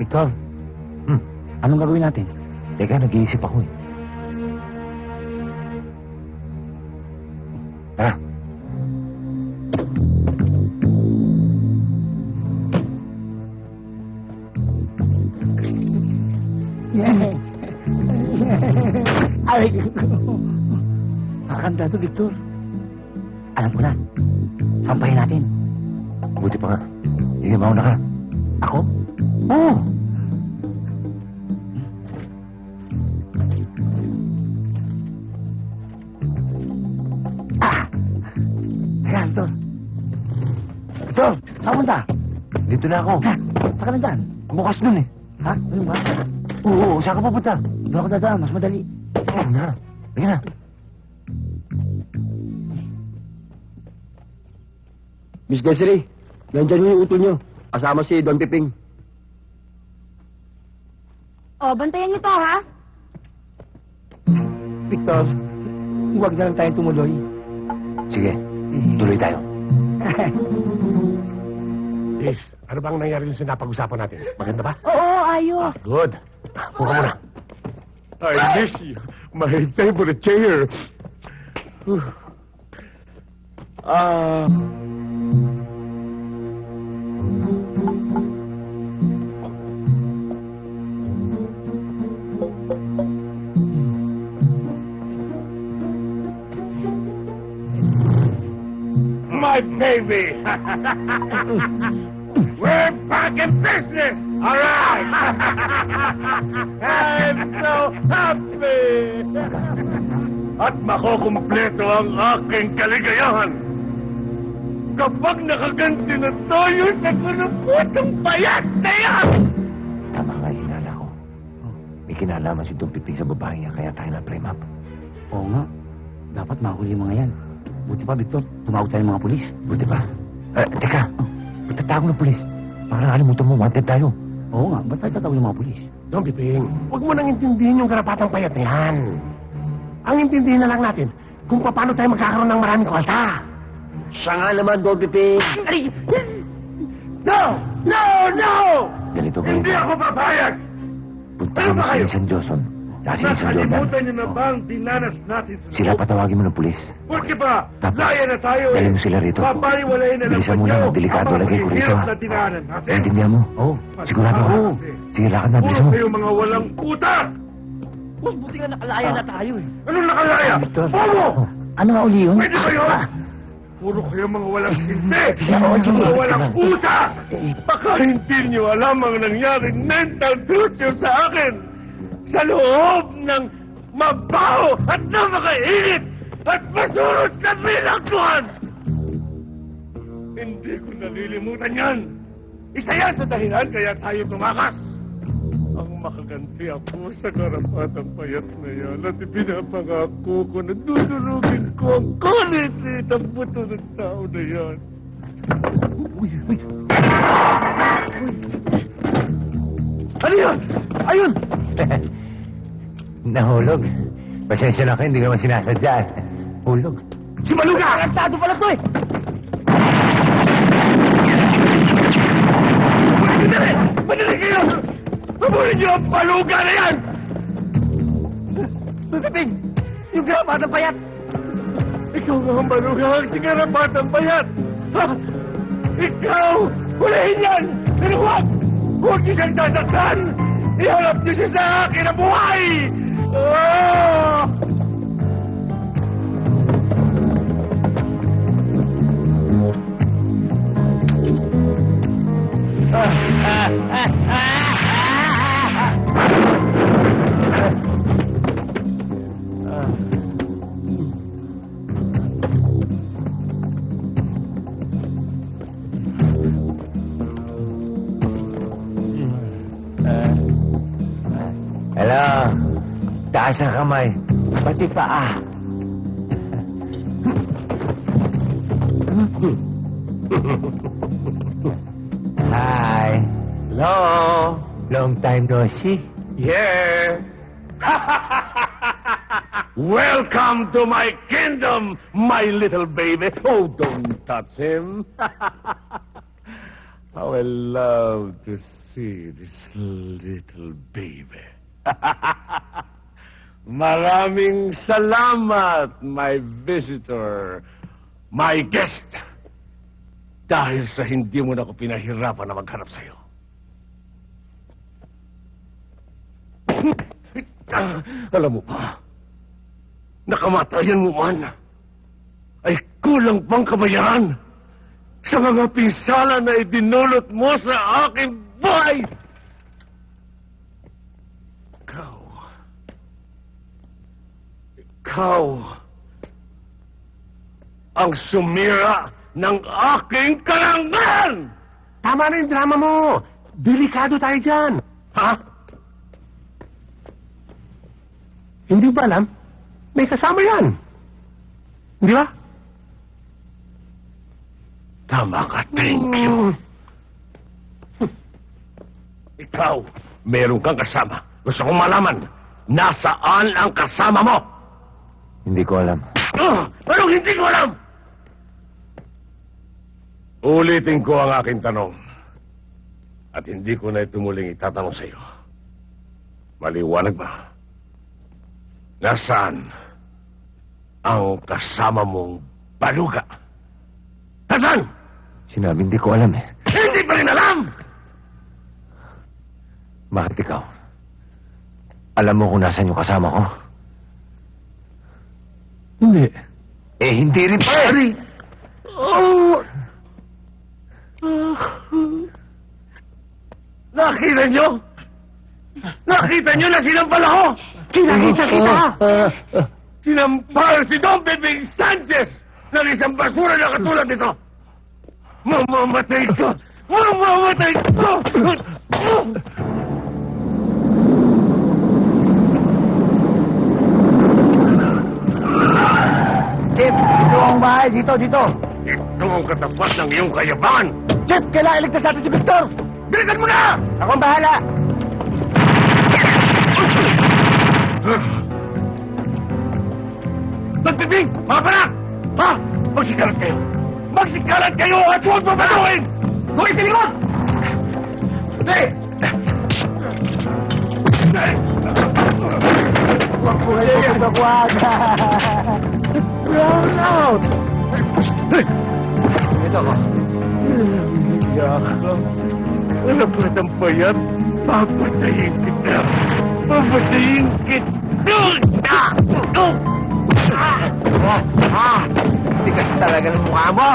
Victor, anong gagawin natin? Teka, nag-iisip ako eh. Tara. Ay, kakanta to, Victor. Alam ko na. Sampahin natin. Buti pa nga. Sige, mauna ka. Ako? Oo. Teka, Victor. Victor, saan punta? Dito na ako. Ha? Saan ka na dyan? Bukas nun eh. Ha? Ano ba? Oo, saan ka pupunta? Doon ako dadaan, mas madali. Ayun na. Ayun na. Miss Desiree, nandyan yung utol nyo. Kasama si Don Piping. O, bantayan niyo to, ha? Victor, huwag na lang tayong tumuloy. Sige, tuloy tayo. Liz, ano bang nangyari yung sinapag-usapan natin? Maganda ba? Oo, ayos. Good. Puka muna. I miss you. My favorite chair. My baby. We're back in business. All right. I'm so happy. At makukumpleto ang aking kaligayahan kapag nakaganti na tayo sa kuluputong payat na yan. Tama nga, hinala ko. May kinalaman si Don Piping sa babae niya, kaya tayo na-frame up. Oo nga. Dapat mahuli yung mga yan. Buti pa, Victor. Tumawag tayo ng mga pulis. Buti pa. Teka, ba't tatawag ng pulis? Baka nakalimutan mo, wanted tayo. Oo nga. Ba't tayo tatawag ng mga pulis? Don Piping, huwag mo nang intindihin yung karapatang payat na yan. Ang intindihin na lang natin kung paano tayo magkakaroon ng maraming kwalta. Siya nga naman, Don Piping. No! No! No! Ganito ba Hindi ako papayag! Puntahan mo si San Joson. Sa si San Jordan. Nakalimutan niyo na ba ang dinanas natin sa Sila patawagin mo ng pulis. Porque ba, Tapos, laya na tayo eh. dalhin mo sila rito. Papaliwalayin na lang Bilisan mo na, delikado lagay ko rito ha. na dinanan natin. Naintindihan mo? Oo. Sigurado ka? Oo. Sige, lakad na, bilisan Puro mo. kayo mga walang utak! Mas buti nga nakalaya na tayo eh. Anong nakalaya? Victor. Bobo! Oh, ano nga uli yun? Pwede ba yun? Ah, Puro kayo mga walang hindi! Oo, sige. Mga walang utak! eh, Baka hindi niyo alam ang nangyaring mental torture sa akin sa loob ng mabaho at napakainit at masurot na bilangguan! Hindi ko nalilimutan yan! Isa yan sa dahilan kaya tayo tumakas! Ang makaganti ako sa karapatang payat na yan at ipinapangako ko na dudulugin ko ang kulit ng buto ng tao na yan. Ano yun? Ayun! Nahulog. Pasensya na kayo, hindi ko naman sinasadya. Hulog. Si Baluga! Tarantado pala to eh! Madali kayo! Mabulin niyo ang Baluga na yan! Piping! Yung karabatang payat! Ikaw nga ang Baluga, ang sigarabatang bayat! Ha? Ikaw! Hulihin yan! Pero huwag! Huwag niyo siyang sasaktan! Iharap niyo siya sa akin na buhay! Oh! Hello. Taas ang kamay. Pati paa. Hi. Hello? Long time no see. Yeah! Welcome to my kingdom, my little baby. Oh, don't touch him. How I love to see this little baby. Maraming salamat, my visitor, my guest. Dahil sa hindi mo na ako pinahirapan na maghanap sa'yo. Alam mo ba, nakamatayan mo man, ay kulang pang kabayaran sa mga pinsala na idinulot mo sa aking buhay! Ikaw ang sumira ng aking karangalan! Tama na yung drama mo. Delikado tayo dyan. Ha? Hindi ba alam? May kasama yan. Hindi ba? Tama ka, thank you. Ikaw, meron kang kasama. Gusto kong malaman, nasaan ang kasama mo? Hindi ko alam. Anong hindi ko alam? Ulitin ko ang aking tanong. At hindi ko na itumuling itatanong sa iyo. Maliwanag ba? Nasaan ang kasama mong baluga? Nasaan? Sinabi hindi ko alam eh. Hindi pa rin alam! Bakit ikaw? Alam mo kung nasan yung kasama ko? Hindi. Eh, hindi rin pa eh. Oh! Nakita nyo? Nakita nyo na sinampal ako? Kinakita kita! Sinampal si Don Bebing Sanchez ng isang basura na katulad nito! Mamamatay ka! Mamamatay ka! Chip, ito ang bahay. Dito. Ito ang katapat ng iyong kayabangan! Chip, kailangan iligtas natin si Victor! Bilisan mo na! Ako ang bahala! Nagbibing! Mga panak! Ha? Magsikalat kayo! Magsikalat kayo at huwag mabatuhin! Huwag isilingon! Hindi! Huwag po kayo magkakuhan! Round out! Ito ako. Yakap. Alam ko ng bayan, papatayin kita! Papatayin kita! Tigas talaga ng mukha mo!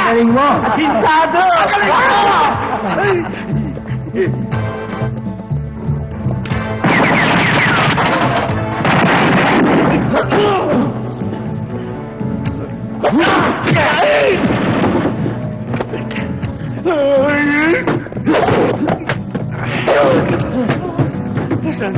Galing mo! Pintado! Galing mo! Come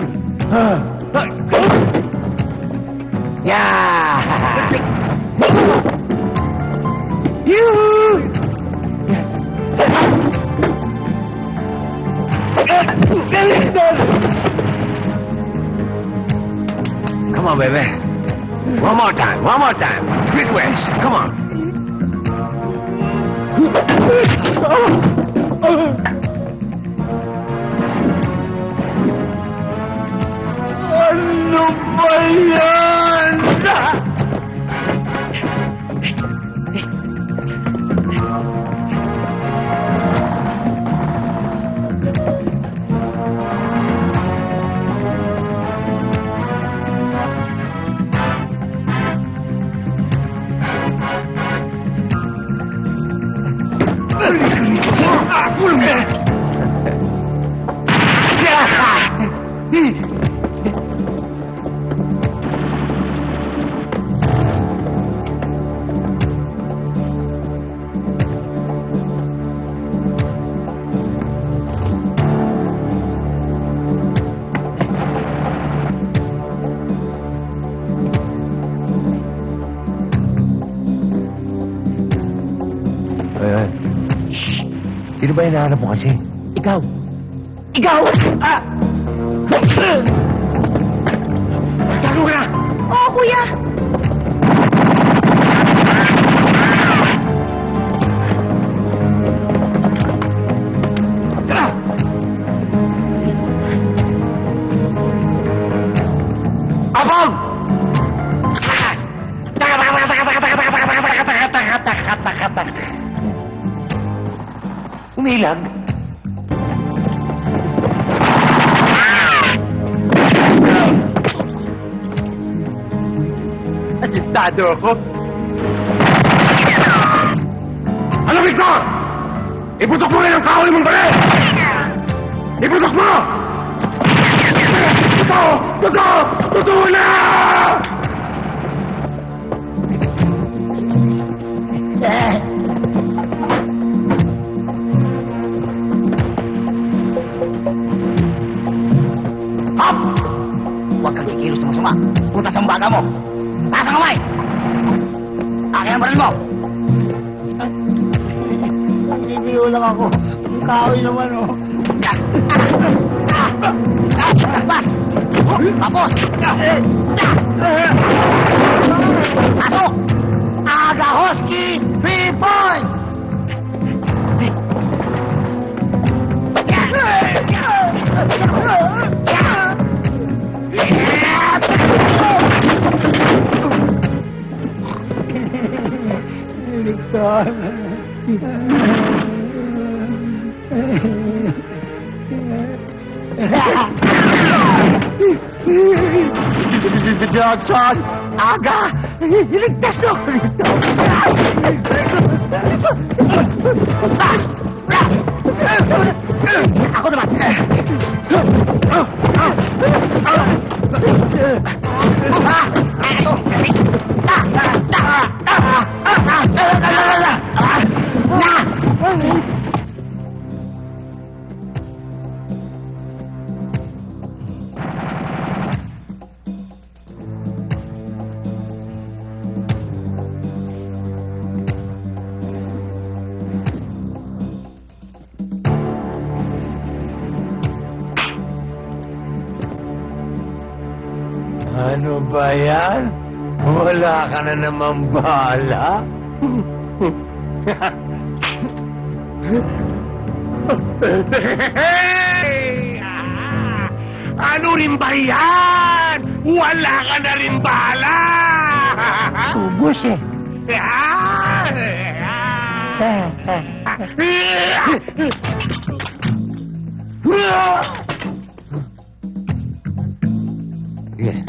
on, baby. One more time. One more time. Quick wish. Come on. Ano ba yan? Shh! Sino ba hinahanap mo kasi? Ikaw! Ikaw! Ah! Tago ka na! Oo, kuya! Abang! Umilag. Asistado ako. Ano, Victor? Iputok mo rin ang kahoy mong bali! Iputok mo! Totoo! Totoo! Totoo na! Hop! Huwag kang kikilos na masama. Butas ang baga mo. Taas ang kamay! Akin ang baril mo! Nagigiliw lang ako. Ang kahoy naman, oh. Bas! Tapos! Pasok! Aga Husky! 3 points! Victor. Johnson! Aga! Iligtas na ako rito! Ako naman! Ano ba yan? Wala ka na naman bala? Hey! Ano rin ba yan? Wala ka na rin bala! Ubus eh. Yeah.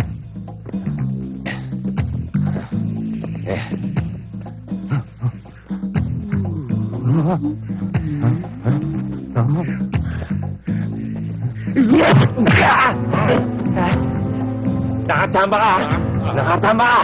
Nakatamba ka! Nakatamba ka!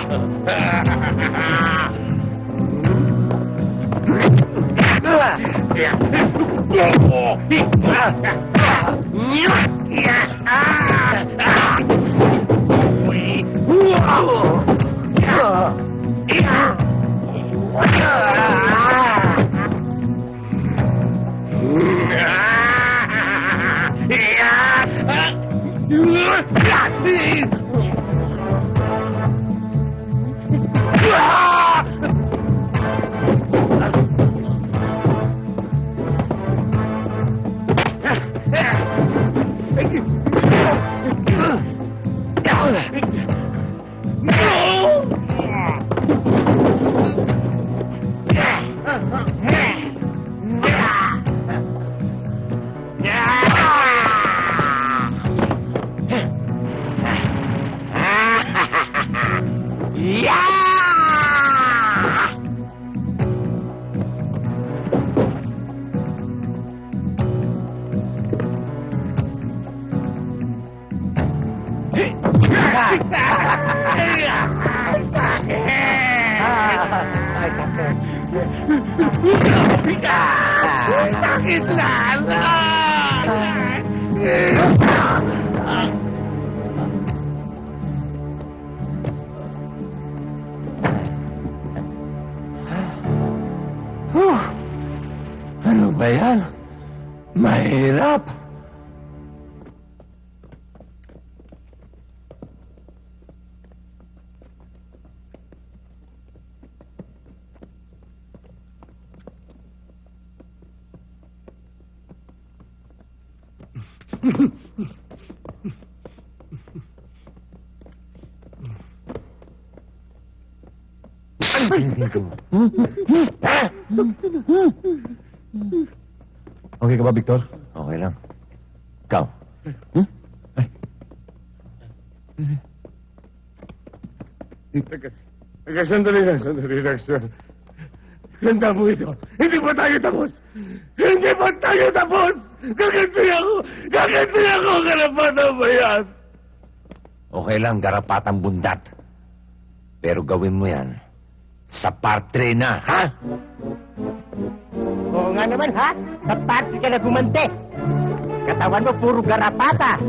Sakit na! Ano ba yan? Mahirap. Okay ka ba, Victor? Okay lang. Ikaw? Teka, sandali lang, sir. Ganda mo ito. Hindi pa tayo tapos. Hindi pa tayo tapos! Gaganti ako, karapatan ba yan? Okay lang, garapatang bundat. Pero gawin mo yan sa part 3 na, ha? Oo nga naman, ha? Sa party ka na gumante. Katawan mo puro garapata.